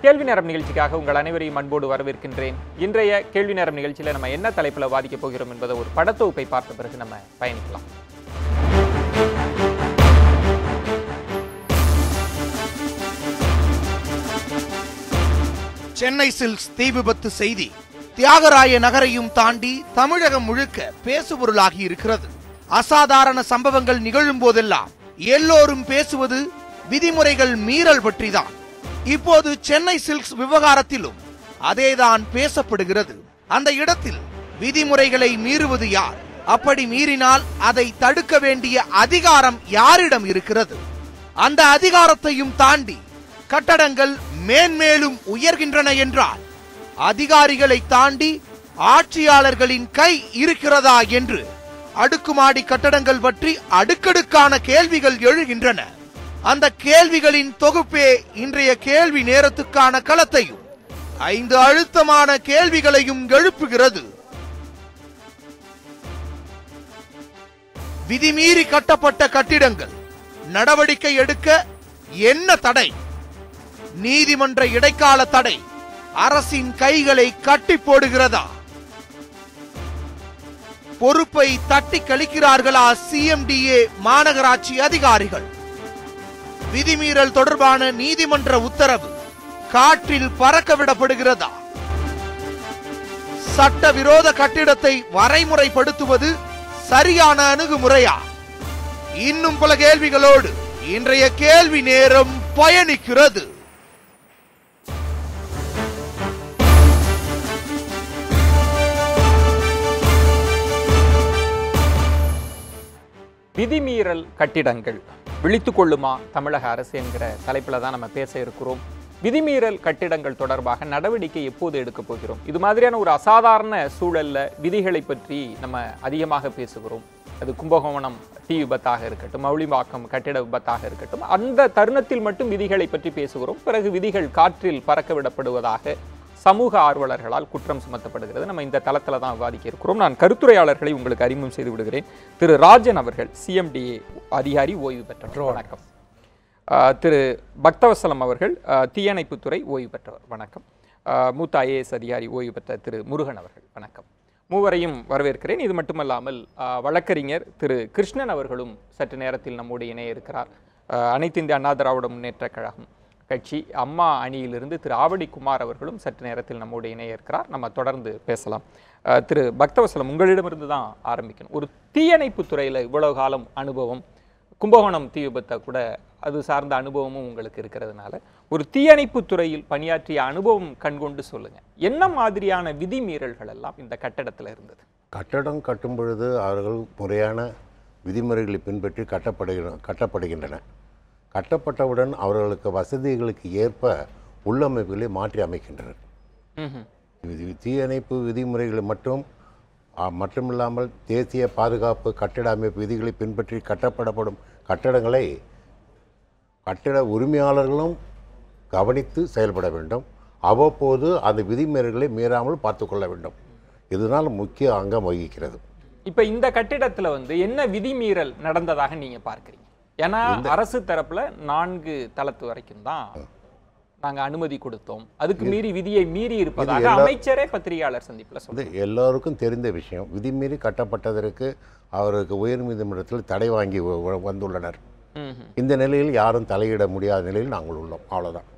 கேள்வி நேரம் நிகழ்ச்சிக்காக உங்கள் அனைவரையும் அன்போடு வரவேற்கின்றேன். இன்றைய கேள்வி நேரம் நிகழ்ச்சியில நம்ம என்ன தலைப்புல வாதிக்க போகிறோம் என்பதை ஒரு படத்தொகுப்பை பார்த்த பிறகு நம்ம பயணிக்கலாம். சென்னை சில்க்ஸ் தீ விபத்து செய்தி தியாகராய நகரையும் தாண்டி தமிழகம் முழுக்க பேசுபொருளாகி இருக்கிறது. அசாதாரண சம்பவங்கள் நிகழும் போதெல்லாம் எல்லோரும் பேசுவது விதிமுறைகள் மீறல் பற்றிதான். இப்போது சென்னை சில்க்ஸ் விவகாரத்திலும் அதேதான் பேசப்படுகிறது. அந்த இடத்தில் விதிமுறைகளை மீறுவது யார்? அப்படி மீறினால் அதை தடுக்க வேண்டிய அதிகாரம் யாரிடம் இருக்கிறது? அந்த அதிகாரத்தையும் தாண்டி கட்டடங்கள் மேன்மேலும் உயர்கின்றன என்றால் அதிகாரிகளை தாண்டி ஆட்சியாளர்களின் கை இருக்கிறதா என்று அடுக்குமாடி கட்டடங்கள் பற்றி அடுக்கடுக்கான கேள்விகள் எழுகின்றன. அந்த கேள்விகளின் தொகுப்பே இன்றைய கேள்வி நேரத்துக்கான களத்தையும் 5 அழுத்தமான கேள்விகளையும் எழுப்புகிறது. விதிமீறி கட்டப்பட்ட கட்டிடங்கள் நடவடிக்கை எடுக்க என்ன தடை? நீதிமன்ற இடைக்கால தடை அரசின் கைகளை கட்டி போடுகிறதா? பொறுப்பை தட்டி கழிக்கிறார்களா சிஎம்டிஏ மாநகராட்சி அதிகாரிகள்? விதிமீறல் தொடர்பான நீதிமன்ற உத்தரவு காற்றில் பறக்க விடப்படுகிறதா? சட்டவிரோத கட்டிடத்தை வரைமுறைப்படுத்துவது சரியான அணுகுமுறையா? இன்னும் பல கேள்விகளோடு இன்றைய கேள்வி நேரம் பயணிக்கிறது. விதிமீறல் கட்டிடங்கள் விழித்துக் கொள்ளுமா தமிழக அரசு என்கிற தலைப்பில் தான் நம்ம பேச இருக்கிறோம். விதிமீறல் கட்டிடங்கள் தொடர்பாக நடவடிக்கை எப்போது எடுக்க போகிறோம்? இது மாதிரியான ஒரு அசாதாரண சூழல்ல விதிகளை பற்றி நம்ம அதிகமாக பேசுகிறோம். அது கும்பகோணம் தீ விபத்தாக இருக்கட்டும், மௌலிவாக்கம் கட்டிட விபத்தாக இருக்கட்டும், அந்த தருணத்தில் மட்டும் விதிகளை பற்றி பேசுகிறோம். பிறகு விதிகள் காற்றில் பறக்க விடப்படுவதாக சமூக ஆர்வலர்களால் குற்றம் சுமத்தப்படுகிறது. நம்ம இந்த தளத்தில் தான் விவாதிக்க இருக்கிறோம். நான் கருத்துரையாளர்களை உங்களுக்கு அறிமுகம் செய்து விடுகிறேன். திரு ராஜன் அவர்கள் சிஎம்டிஏ அதிகாரி, ஓய்வு பெற்றவர், வணக்கம். திரு பக்தவசலம் அவர்கள் தீயணைப்புத்துறை ஓய்வு பெற்றவர், வணக்கம். மூத்த ஐஏஎஸ் அதிகாரி ஓய்வு பெற்ற திரு முருகன் அவர்கள், வணக்கம். மூவரையும் வரவேற்கிறேன். இது மட்டுமல்லாமல் வழக்கறிஞர் திரு கிருஷ்ணன் அவர்களும் சற்று நேரத்தில் நம்முடைய இணைய இருக்கிறார். அனைத்து இந்திய அண்ணா திராவிட முன்னேற்ற கழகம் கட்சி அம்மா அணியிலிருந்து திரு ஆவடி குமார் அவர்களும் சற்று நேரத்தில் நம்முடைய இணைய இருக்கிறார். நம்ம தொடர்ந்து பேசலாம். திரு பக்தவசலம், உங்களிடமிருந்து தான் ஆரம்பிக்கணும். ஒரு தீயணைப்பு துறையில் இவ்வளவு காலம் அனுபவம், கும்பகோணம் தீ விபத்தை கூட அது சார்ந்த அனுபவமும் உங்களுக்கு இருக்கிறதுனால ஒரு தீயணைப்பு துறையில் பணியாற்றிய அனுபவம் கண்கொண்டு சொல்லுங்க, என்ன மாதிரியான விதிமீறல்கள் எல்லாம் இந்த கட்டடத்தில் இருந்தது? கட்டடம் கட்டும் பொழுது அவர்கள் முறையான விதிமுறைகளை பின்பற்றி கட்டப்படுகின்றன. கட்டப்பட்டவுடன் அவர்களுக்கு வசதிகளுக்கு ஏற்ப உள்ளமைப்புகளை மாற்றி அமைக்கின்றனர். தீயணைப்பு விதிமுறைகளை மட்டுமில்லாமல் தேசிய பாதுகாப்பு கட்டிட அமைப்பு விதிகளை பின்பற்றி கட்டப்படப்படும் கட்டடங்களை கட்டிட உரிமையாளர்களும் கவனித்து செயல்பட வேண்டும். அவ்வப்போது அந்த விதிமுறைகளை மீறாமல் பார்த்து கொள்ள வேண்டும். இதனால் முக்கிய அங்கம் வகிக்கிறது. இப்போ இந்த கட்டிடத்தில் என்ன விதிமீறல் நடந்ததாக நீங்க பார்க்குறீங்க? ஏன்னா அரசு தரப்புல 4 தளத்து வரைக்கும் தான் நாங்க அனுமதி கொடுத்தோம், அதுக்கு மீறி விதியை மீறி இருப்பதாக அமைச்சரே பத்திரிகையாளர் சந்திப்புல சொல்றாரு. எல்லோருக்கும் தெரிந்த விஷயம். விதிமீறி கட்டப்பட்டதற்கு அவருக்கு உயர்நீதிமன்றத்தில் தடை வாங்கி வந்துள்ளனர். இந்த நிலையில் யாரும் தலையிட முடியாத நிலையில் நாங்கள் உள்ளோம், அவ்வளவுதான்.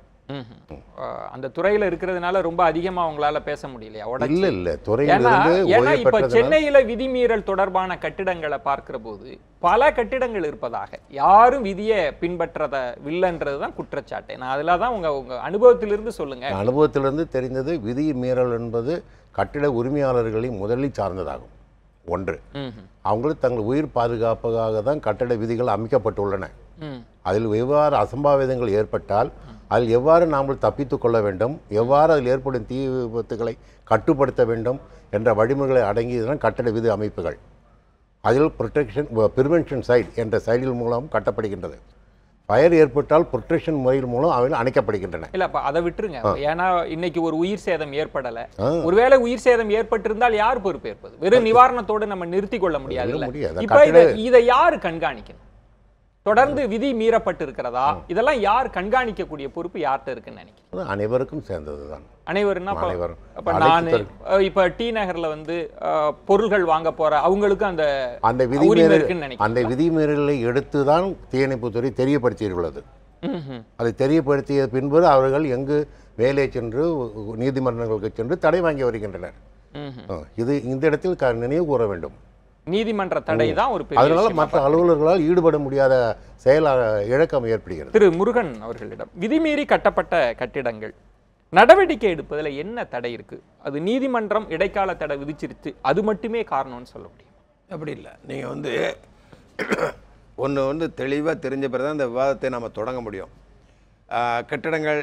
அந்த துறையில இருக்கிறதுனால ரொம்ப அதிகமா அவங்களால பேச முடியலையா? இல்ல துறையிலிருந்து இப்ப சென்னையில விதிமீறல் தொடர்பான கட்டிடங்களை பார்க்கிற போது பல கட்டிடங்கள் இருப்பதாக, யாரும் விதியை பின்பற்றதில்லைன்றதுதான் குற்றச்சாட்டு. நான் அதுலதான் உங்க அனுபவத்திலிருந்து சொல்லுங்க. அனுபவத்திலிருந்து தெரிந்தது, விதி மீறல் என்பது கட்டிட உரிமையாளர்களை முதலில் சார்ந்ததாகும். ஒன்று, அவங்களுக்கு தங்கள் உயிர் பாதுகாப்புக்காக தான் கட்டிட விதிகள் அமைக்கப்பட்டுள்ளன. அதில் எவ்வாறு அசம்பாவிதங்கள் ஏற்பட்டால் அதில் எவ்வாறு நாம் தப்பித்துக் கொள்ள வேண்டும், எவ்வாறு அதில் ஏற்படும் தீ விபத்துகளை கட்டுப்படுத்த வேண்டும் என்ற வழிமுறைகளை அடங்கியதுதான் கட்டட விதி அமைப்புகள். அதில் ப்ரிவென்ஷன் சைட் என்ற சைடில் மூலம் கட்டப்படுகின்றது. ஃபயர் ஏற்பட்டால் ப்ரொடெக்ஷன் முறையில் மூலம் அவை அணைக்கப்படுகின்றன. இல்ல அப்ப அதை விட்டுருங்க. ஏன்னா இன்னைக்கு ஒரு உயிர் சேதம் ஏற்படல, ஒருவேளை உயிர் சேதம் ஏற்பட்டிருந்தால் யார் பொறுப்பேற்பது? வெறும் நிவாரணத்தோடு நம்ம நிறுத்தி கொள்ள முடியாது. இப்ப இதை யாரு கண்காணிக்கணும்? தொடர்ந்து விதி மீறப்பட்டு இருக்கிறதா? இதெல்லாம் யார் கண்காணிக்கக்கூடிய பொறுப்பு யார்கிட்ட இருக்குன்னு நினைக்கிறேன்? அது அனைவருக்கும் சேர்ந்ததுதான். அனைவருன்னா அனைவரும். அப்ப நான் இப்ப டி நகர்ல வந்து பொருள்கள் வாங்க போற அவங்களுக்கு அந்த உரிமை இருக்குன்னு நினைக்கிறேன். அந்த விதிமீறலை எடுத்துதான் தீயணைப்புத்துறை தெரியப்படுத்தியுள்ளது. அதை தெரியப்படுத்திய பின்பு அவர்கள் எங்கு வேலை சென்று நீதிமன்றங்களுக்கு சென்று தடை வாங்கி வருகின்றனர். இது இந்த இடத்தில் நினைவு கூற வேண்டும். நீதிமன்ற தடை தான் ஒரு பெரிய அதனால மற்ற அலுவலர்களால் ஈடுபட முடியாத செயல் இழக்கம் ஏற்படுகிறது. திரு முருகன் அவர்களிடம் விதிமீறி கட்டப்பட்ட கட்டிடங்கள் நடவடிக்கை எடுப்பதில் என்ன தடை இருக்கு? அது நீதிமன்றம் இடைக்கால தடை விதிச்சிருச்சு, அது மட்டுமே காரணம்னு சொல்ல முடியும்? அப்படி இல்லை. நீங்கள் வந்து ஒன்று தெளிவாக தெரிஞ்ச பிறகு தான் இந்த விவாதத்தை நம்ம தொடங்க முடியும். கட்டிடங்கள்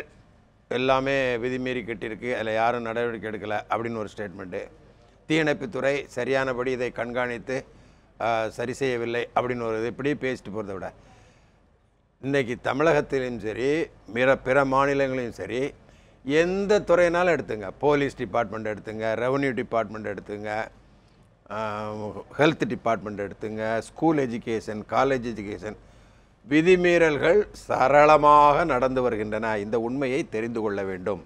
எல்லாமே விதிமீறி கட்டியிருக்கு, அதில் யாரும் நடவடிக்கை எடுக்கலை அப்படின்னு ஒரு ஸ்டேட்மெண்ட்டு. தீயணைப்புத்துறை சரியானபடி இதை கண்காணித்து சரி செய்யவில்லை அப்படின்னு ஒரு இது இப்படி பேசிட்டு போகிறத விட, இன்றைக்கி தமிழகத்திலையும் சரி பிற மாநிலங்களையும் சரி எந்த துறையினாலும் எடுத்துங்க, போலீஸ் டிபார்ட்மெண்ட் எடுத்துங்க, ரெவன்யூ டிபார்ட்மெண்ட் எடுத்துங்க, ஹெல்த் டிபார்ட்மெண்ட் எடுத்துங்க, ஸ்கூல் எஜுகேஷன், காலேஜ் எஜுகேஷன், விதிமீறல்கள் சரளமாக நடந்து வருகின்றன. இந்த உண்மையை தெரிந்து கொள்ள வேண்டும்.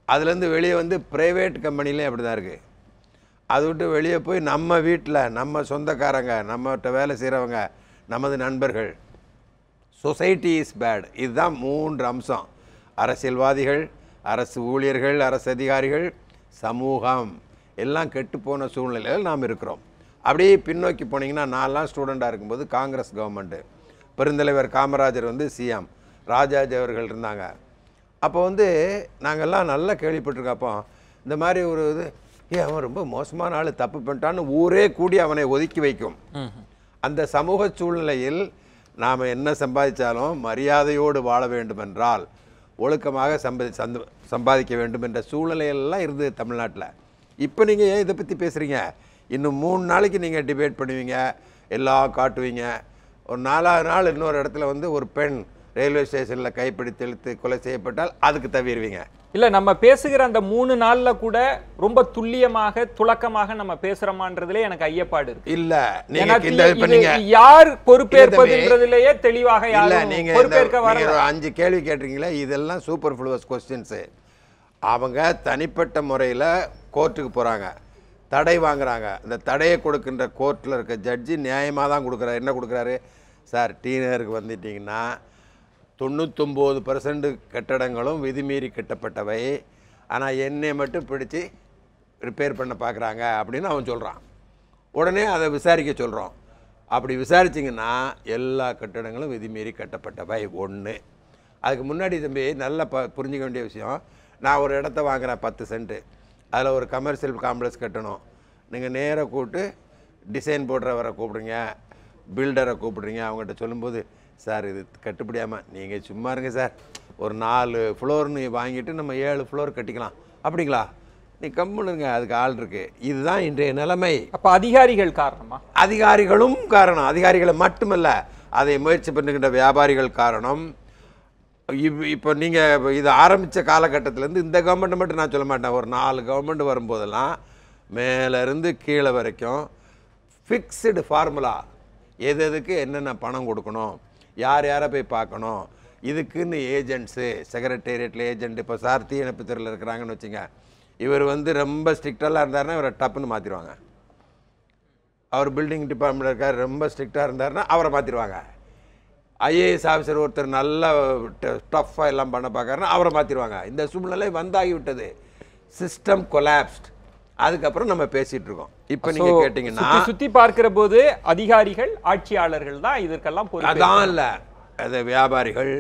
அதுலேருந்து வெளியே வந்து ப்ரைவேட் கம்பெனிலையும் அப்படி தான் இருக்குது. அதை விட்டு வெளியே போய் நம்ம வீட்டில் நம்ம சொந்தக்காரங்க, நம்மகிட்ட வேலை செய்கிறவங்க, நமது நண்பர்கள், சொசைட்டி இஸ் பேட். இதுதான் 3 அம்சம். அரசியல்வாதிகள், அரசு ஊழியர்கள், அரசு அதிகாரிகள், சமூகம் எல்லாம் கெட்டுப்போன சூழ்நிலையில் நாம் இருக்கிறோம். அப்படியே பின்னோக்கி போனீங்கன்னா, நான்லாம் ஸ்டூடெண்ட்டாக இருக்கும்போது காங்கிரஸ் கவர்மெண்ட்டு, பெருந்தலைவர் காமராஜர் வந்து சிஎம், ராஜாஜி அவர்கள் இருந்தாங்க. அப்போ வந்து நாங்கள்லாம் நல்லா கேள்விப்பட்டிருக்கோம். அப்போ இந்த மாதிரி ஒரு இது, அவன் ரொம்ப மோசமான ஆள், தப்பு பண்ணிட்டான்னு ஊரே கூடி அவனை ஒதுக்கி வைக்கும். அந்த சமூக சூழ்நிலையில் நாம் என்ன சம்பாதிச்சாலும் மரியாதையோடு வாழ வேண்டுமென்றால் ஒழுக்கமாக சம்பாதிக்க வேண்டும் என்ற சூழ்நிலையெல்லாம் இருந்தது தமிழ்நாட்டில். இப்போ நீங்கள் ஏன் இதை பற்றி பேசுகிறீங்க? இன்னும் 3 நாளைக்கு நீங்கள் டிபேட் பண்ணுவீங்க, எல்லாம் காட்டுவீங்க. ஒரு 4ஆவது நாள் இன்னொரு இடத்துல வந்து ஒரு பெண் ரயில்வே ஸ்டேஷனில் கைப்பிடித்து இழுத்து கொலை செய்யப்பட்டால் அதுக்கு தவிர்வீங்க. இல்லை, நம்ம பேசுகிற அந்த 3 நாள்ல கூட ரொம்ப துல்லியமாக துலக்கமாக நம்ம பேசுறோமான்றதுல எனக்கு ஐயப்பாடு இருக்கு. இல்ல, நீங்க யார் பொறுப்பேற்பதுன்றதுலயே தெளிவாக நீங்க பொறுப்பேற்க வர 5 கேள்வி கேட்டீங்களா? இதெல்லாம் சூப்பர்ஃப்ளூவஸ் கொஸ்டின்ஸ். அவங்க தனிப்பட்ட முறையில் கோர்ட்டுக்கு போறாங்க, தடை வாங்குறாங்க. இந்த தடையை கொடுக்கின்ற கோர்ட்டில் இருக்க ஜட்ஜி நியாயமாக தான் கொடுக்குறாரு. என்ன கொடுக்குறாரு? சார், டி நகருக்கு வந்துட்டீங்கன்னா 99% கட்டடங்களும் விதிமீறி கட்டப்பட்டவை, ஆனால் என்னை மட்டும் பிடிச்சி ரிப்பேர் பண்ண பார்க்குறாங்க அப்படின்னு அவன் சொல்கிறான். உடனே அதை விசாரிக்க சொல்கிறோம். அப்படி விசாரிச்சிங்கன்னா எல்லா கட்டடங்களும் விதிமீறி கட்டப்பட்டவை. 1. அதுக்கு முன்னாடி தம்பி நல்லா புரிஞ்சிக்க வேண்டிய விஷயம், நான் ஒரு இடத்த வாங்குகிறேன் 10 சென்ட்டு, அதில் ஒரு கமர்ஷியல் காம்ப்ளெக்ஸ் கட்டணும். நீங்கள் நேராக கூப்பிட்டு டிசைன் போடுறவரை கூப்பிடுங்க, பில்டரை கூப்பிடுறீங்க. அவங்ககிட்ட சொல்லும்போது, சார் இது கட்டுப்படியாமல், நீங்கள் சும்மா இருங்க சார், ஒரு 4 ஃப்ளோர்னு வாங்கிட்டு நம்ம 7 ஃப்ளோர் கட்டிக்கலாம். அப்படிங்களா? நீ கம்முனுங்க, அதுக்கு ஆள் இருக்கு. இதுதான் இன்றைய நிலைமை. அப்போ அதிகாரிகள் காரணமா? அதிகாரிகளும் காரணம். அதிகாரிகளை மட்டுமல்ல, அதை முயற்சி பண்ணுகின்ற வியாபாரிகள் காரணம். இப்போ நீங்கள் இது ஆரம்பித்த காலகட்டத்திலேருந்து இந்த கவர்மெண்ட்டை மட்டும் நான் சொல்ல மாட்டேன், ஒரு 4 கவர்மெண்ட் வரும்போதெல்லாம் மேலேருந்து கீழே வரைக்கும் ஃபிக்ஸ்டு ஃபார்முலா, எதுக்கு என்னென்ன பணம் கொடுக்கணும், யார் யாரை போய் பார்க்கணும், இதுக்குன்னு ஏஜென்ட்ஸு, செக்ரட்டேரியட்டில் ஏஜென்ட். இப்போ சார் தீயணைப்புத்துறையில் இருக்கிறாங்கன்னு வச்சுங்க, இவர் வந்து ரொம்ப ஸ்ட்ரிக்டெல்லாம் இருந்தாருன்னா இவரை டப்புன்னு மாற்றிடுவாங்க. அவர் பில்டிங் டிபார்ட்மெண்ட் இருக்கார், ரொம்ப ஸ்ட்ரிக்டாக இருந்தாருன்னா அவரை மாற்றிடுவாங்க. ஐஏஎஸ் ஆஃபீஸர் ஒருத்தர் நல்லா டஃப்பாக எல்லாம் பண்ண பார்க்குறாருன்னா அவரை மாற்றிடுவாங்க. இந்த சூழ்நிலை வந்தாகிவிட்டது. System collapsed. அதுக்கப்புறம் நம்ம பேசிட்டு இருக்கோம். இப்போ நீங்க கேட்டீங்கன்னா சுத்தி பார்க்கிற போது அதிகாரிகள், ஆட்சியாளர்கள் தான் இதற்கெல்லாம் பொறுப்பு. அதான் இல்ல, அது வியாபாரிகள்,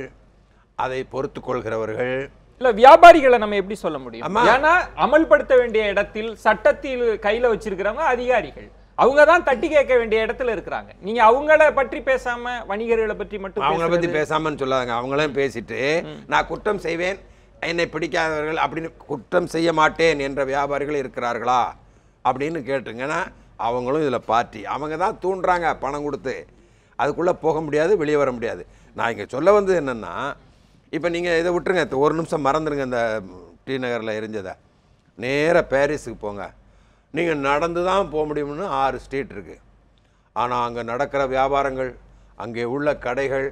அதை பொறுத்து கொள்கிறவர்கள். இல்ல, வியாபாரிகளை நம்ம எப்படி சொல்ல முடியும்? ஏன்னா அமல்படுத்த வேண்டிய இடத்தில் சட்டத்தில் கையில வச்சிருக்கிறவங்க அதிகாரிகள். அவங்க தான் தட்டி கேட்க வேண்டிய இடத்துல இருக்கிறாங்க. நீங்க அவங்கள பற்றி பேசாம வணிகர்களை பற்றி மட்டும் அவங்கள பத்தி பேசாமன்னு சொல்லாங்க. அவங்களையும் பேசிட்டு நான் குற்றம் செய்வேன், என்னை பிடிக்காதவர்கள் அப்படின்னு குற்றம் செய்ய மாட்டேன் என்ற வியாபாரிகள் இருக்கிறார்களா அப்படின்னு கேட்டுங்கன்னா அவங்களும் இதில் பார்ட்டி. அவங்க தான் தூண்டுறாங்க பணம் கொடுத்து. அதுக்குள்ளே போக முடியாது, வெளியே வர முடியாது. நான் இங்கே சொல்ல வந்தது என்னென்னா, இப்போ நீங்கள் இதை விட்டுருங்க, 1 நிமிஷம் மறந்துடுங்க. இந்த டி நகரில் எரிஞ்சதை நேராக பாரிஸுக்கு போங்க. நீங்கள் நடந்து தான் போக முடியும்னு 6 ஸ்ட்ரீட் இருக்குது. ஆனால் அங்கே நடக்கிற வியாபாரங்கள், அங்கே உள்ள கடைகள்,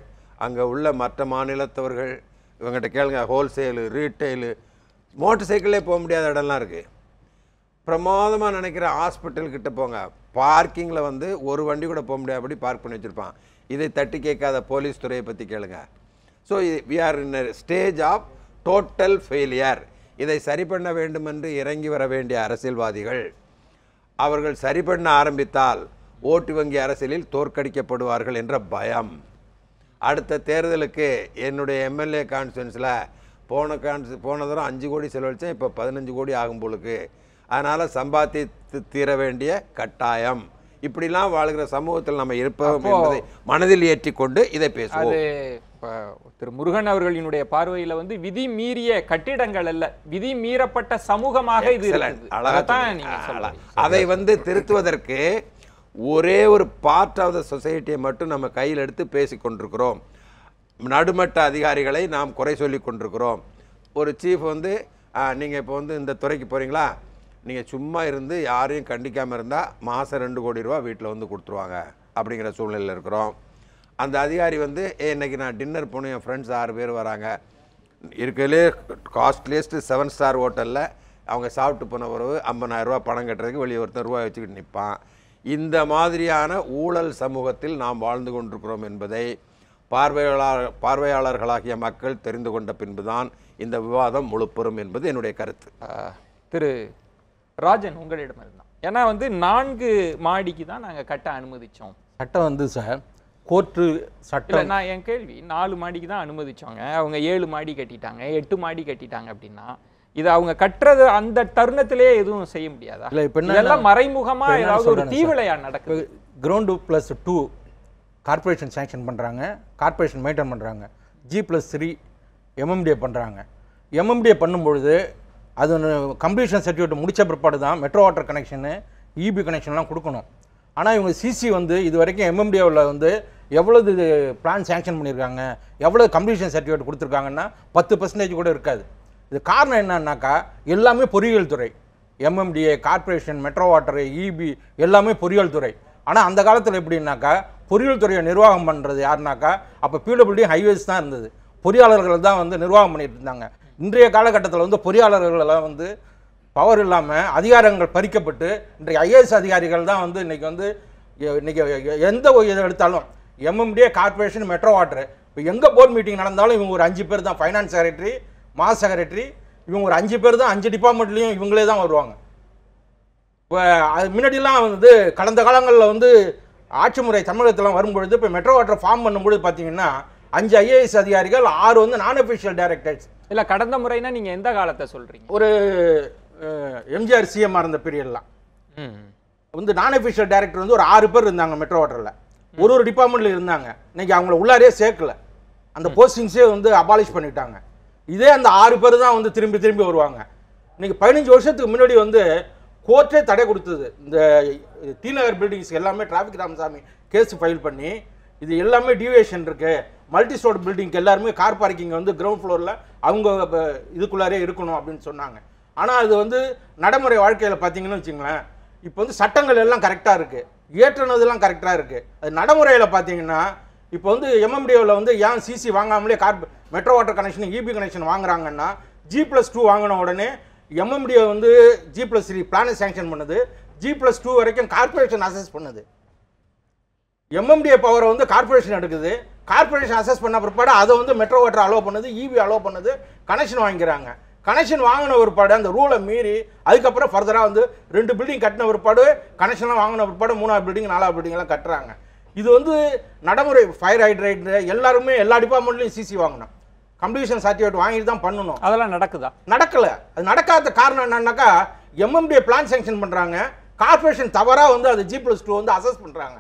அங்கே உள்ள மற்ற மாநிலத்தவர்கள், இவங்ககிட்ட கேளுங்க, ஹோல்சேலு, ரீட்டெயிலு, மோட்டர் சைக்கிளே போக முடியாத இடம்லாம் இருக்குது. பிரமாதமாக நினைக்கிற ஹாஸ்பிட்டல்கிட்ட போங்க, பார்க்கிங்கில் வந்து ஒரு வண்டி கூட போக முடியாதபடி பார்க் பண்ணி வச்சுருப்பான். இதை தட்டி கேட்காத போலீஸ் துறையை பற்றி கேளுங்க. So we are in stage of total failure. இதை சரி பண்ண வேண்டும் என்று இறங்கி வர வேண்டிய அரசியல்வாதிகள் அவர்கள் சரி பண்ண ஆரம்பித்தால் ஓட்டு வங்கி அரசியலில் தோற்கடிக்கப்படுவார்கள் என்ற பயம். அடுத்த தேர்தலுக்கு என்னுடைய எம்எல்ஏ கான்ஸ்டியூன்ஸில் போன தரம் 5 கோடி செலவழித்தேன், இப்போ 15 கோடி ஆகும் போலுக்கு. அதனால் சம்பாதித்து தீர வேண்டிய கட்டாயம். இப்படிலாம் வாழ்கிற சமூகத்தில் நம்ம இருப்போம் என்பதை மனதில் ஏற்றிக்கொண்டு இதை பேசுவோம். திரு முருகன் அவர்களினுடைய பார்வையில வந்து விதி மீறிய கட்டிடங்கள் அல்ல, விதி மீறப்பட்ட சமூகமாக இது அதை வந்து திருத்துவதற்கு ஒரே ஒரு பார்ட் ஆஃப் த சொசைட்டியை மட்டும் நம்ம கையில் எடுத்து பேசி கொண்டிருக்கிறோம். நடுமட்ட அதிகாரிகளை நாம் குறை சொல்லி கொண்டிருக்கிறோம். ஒரு சீஃப் வந்து நீங்கள் இப்போ வந்து இந்த துறைக்கு போகிறீங்களா, நீங்கள் சும்மா இருந்து யாரையும் கண்டிக்காமல் இருந்தால் மாதம் 2 கோடி ரூபா வீட்டில் வந்து கொடுத்துருவாங்க அப்படிங்கிற சூழ்நிலையில் இருக்கிறோம். அந்த அதிகாரி வந்து இன்றைக்கி நான் டின்னர் போகணும், என் ஃப்ரெண்ட்ஸ் 6 பேர் வராங்க, இருக்கிறதுலே காஸ்ட்லியஸ்ட்டு 7 ஸ்டார் ஹோட்டலில் அவங்க சாப்பிட்டு போன பிறகு 50,000 ரூபா பணம் கட்டுறதுக்கு வெளியே ஒருத்தர் ரூபாய் வச்சுக்கிட்டு நிற்பான். இந்த மாதிரியான ஊழல் சமூகத்தில் நாம் வாழ்ந்து கொண்டிருக்கிறோம் என்பதை பார்வையாளர்களாகிய மக்கள் தெரிந்து கொண்ட பின்புதான் இந்த விவாதம் முழுப்பெறும் என்பது என்னுடைய கருத்து. திரு ராஜன், உங்களிடம் இருந்தான். ஏன்னா வந்து 4 மாடிக்கு தான் நாங்கள் கட்ட அனுமதிச்சோம். சட்டம் வந்து சார் கோர்ட்டு சட்டம். நான் என் கேள்வி 4 மாடிக்கு தான் அனுமதிச்சோங்க, அவங்க 7 மாடி கட்டிட்டாங்க, 8 மாடி கட்டிட்டாங்க அப்படின்னா இது அவங்க கட்டுறது அந்த தருணத்திலேயே எதுவும் செய்ய முடியாதா? இல்லை, இப்போ இதெல்லாம் மறைமுகமா ஏதாவது ஒரு தீவிளையா நடக்குது? கிரவுண்டு +2 கார்பரேஷன் சேங்ஷன் பண்ணுறாங்க, கார்பரேஷன் மெயின்டைன் பண்ணுறாங்க, G+3 MMDA பண்ணுறாங்க. MMDA பண்ணும்பொழுது அது கம்ப்ளீஷன் சர்டிஃபிகேட் முடித்த பிற்பாடு தான் மெட்ரோ வாட்டர் கனெக்ஷனு, EB கனெக்ஷன்லாம் கொடுக்கணும். ஆனால் இவங்க சிசி வந்து இது வரைக்கும் MMDAவில் வந்து எவ்வளவு பிளான் சேங்ஷன் பண்ணியிருக்காங்க, எவ்வளோ கம்ப்ளீஷன் சர்டிஃபிகேட் கொடுத்துருக்காங்கன்னா 10% கூட இருக்காது. இது காரணம் என்னன்னாக்கா எல்லாமே பொறியியல் துறை, MMDA, corporation, metro water, EB எல்லாமே பொறியியல் துறை. ஆனால் அந்த காலத்தில் எப்படின்னாக்கா பொறியியல் துறையை நிர்வாகம் பண்ணுறது யாருனாக்கா அப்போ PWD ஹைவேஸ் தான் இருந்தது, பொறியாளர்கள் தான் வந்து நிர்வாகம் பண்ணிட்டு இருந்தாங்க. இன்றைய காலகட்டத்தில் வந்து பொறியாளர்களெல்லாம் வந்து பவர் இல்லாமல் அதிகாரங்கள் பறிக்கப்பட்டு இன்றைக்கு IAS அதிகாரிகள் தான் வந்து இன்றைக்கி எந்த இதை எடுத்தாலும் MMDA, கார்பரேஷன், மெட்ரோ வாட்டர், இப்போ எங்கே போர்ட் மீட்டிங் நடந்தாலும் இவங்க ஒரு 5 பேர் தான், ஃபைனான்ஸ் செக்ரட்டரி, மாஸ் செக்ரட்டரி, இவங்க ஒரு 5 பேர் தான், 5 டிபார்ட்மெண்ட்லேயும் இவங்களே தான் வருவாங்க. இப்போ அது முன்னாடிலாம் வந்து கடந்த காலங்களில் வந்து ஆட்சி முறை தமிழகத்தில் வரும்பொழுது இப்போ மெட்ரோ வாட்டர் ஃபார்ம் பண்ணும்பொழுது பார்த்தீங்கன்னா 5 IAS அதிகாரிகள், 6 வந்து நான் அஃபிஷியல் டைரக்டர்ஸ். இல்லை, கடந்த முறைனா நீங்கள் எந்த காலத்தை சொல்கிறீங்க? ஒரு MGR CM இருந்த பீரியட்லாம் வந்து நான் அஃபிஷியல் டைரக்டர் வந்து ஒரு 6 பேர் இருந்தாங்க மெட்ரோ வாட்டரில், ஒரு டிபார்ட்மெண்ட்டில் இருந்தாங்க. இன்னைக்கு அவங்கள உள்ளாரே சேர்க்கல, அந்த போஸ்டிங்ஸே வந்து அபாலிஷ் பண்ணிட்டாங்க. இதே அந்த 6 பேர் தான் வந்து திரும்பி திரும்பி வருவாங்க. இன்னைக்கு 15 வருஷத்துக்கு முன்னாடி வந்து கோர்ட்டே தடை கொடுத்தது. இந்த டி நகர் பில்டிங்ஸ் எல்லாமே டிராஃபிக் ராமசாமி கேஸ் ஃபைல் பண்ணி இது எல்லாமே டிவியேஷன் இருக்கு, மல்டி ஸ்டோர் பில்டிங்க்கு எல்லாருமே கார் பார்க்கிங் வந்து கிரவுண்ட் ஃப்ளோரில் அவங்க இதுக்குள்ளாரே இருக்கணும் அப்படின்னு சொன்னாங்க. ஆனால் அது வந்து நடைமுறை வாழ்க்கையில் பார்த்தீங்கன்னு வச்சுங்களேன், இப்போ வந்து சட்டங்கள் எல்லாம் கரெக்டாக இருக்குது, ஏற்றுனதெல்லாம் கரெக்டாக இருக்குது. அது நடைமுறையில் பார்த்தீங்கன்னா இப்போ வந்து MMDAவில் வந்து ஏன் சிசி வாங்காமலே metro water connection, EB connection வாங்குறாங்கன்னா G+2 வாங்கின உடனே MMDA வந்து G+3 பிளானை சேங்ஷன் பண்ணுது, G+2 வரைக்கும் கார்பரேஷன் அசஸ் பண்ணுது. MMDA பவரை வந்து கார்பரேஷன் எடுக்குது, கார்பரேஷன் அசஸ் பண்ண பிற்பாடு அதை வந்து மெட்ரோ வாட்டர் அலோவ் பண்ணுது, EB அலோவ் பண்ணுது, கனெக்ஷன் வாங்கிக்கிறாங்க. கனெக்ஷன் வாங்கின பிற்பாடு அந்த ரூலை மீறி அதுக்கப்புறம் ஃபர்தராக வந்து 2 பில்டிங் கட்டின பிற்பாடு, கனெக்ஷன்லாம் வாங்கின பிற்பாடு 3ஆவது பில்டிங் 4ஆவது பில்டிங்லாம் கட்டுறாங்க. இது வந்து நடைமுறை. ஃபயர் ஹைட்ரேட் எல்லாருமே எல்லா டிபார்ட்மெண்ட்லையும் சிசி வாங்கணும், கம்ப்ளீஷன் சர்டிஃபிகேட் வாங்கிட்டு தான் பண்ணணும். அதெல்லாம் நடக்குதா? நடக்கலை. அது நடக்காத காரணம் என்னன்னாக்கா MMDA பிளான் சேங்ஷன் பண்ணுறாங்க, கார்பரேஷன் தவறாக வந்து அது G+2 வந்து அசஸ் பண்ணுறாங்க.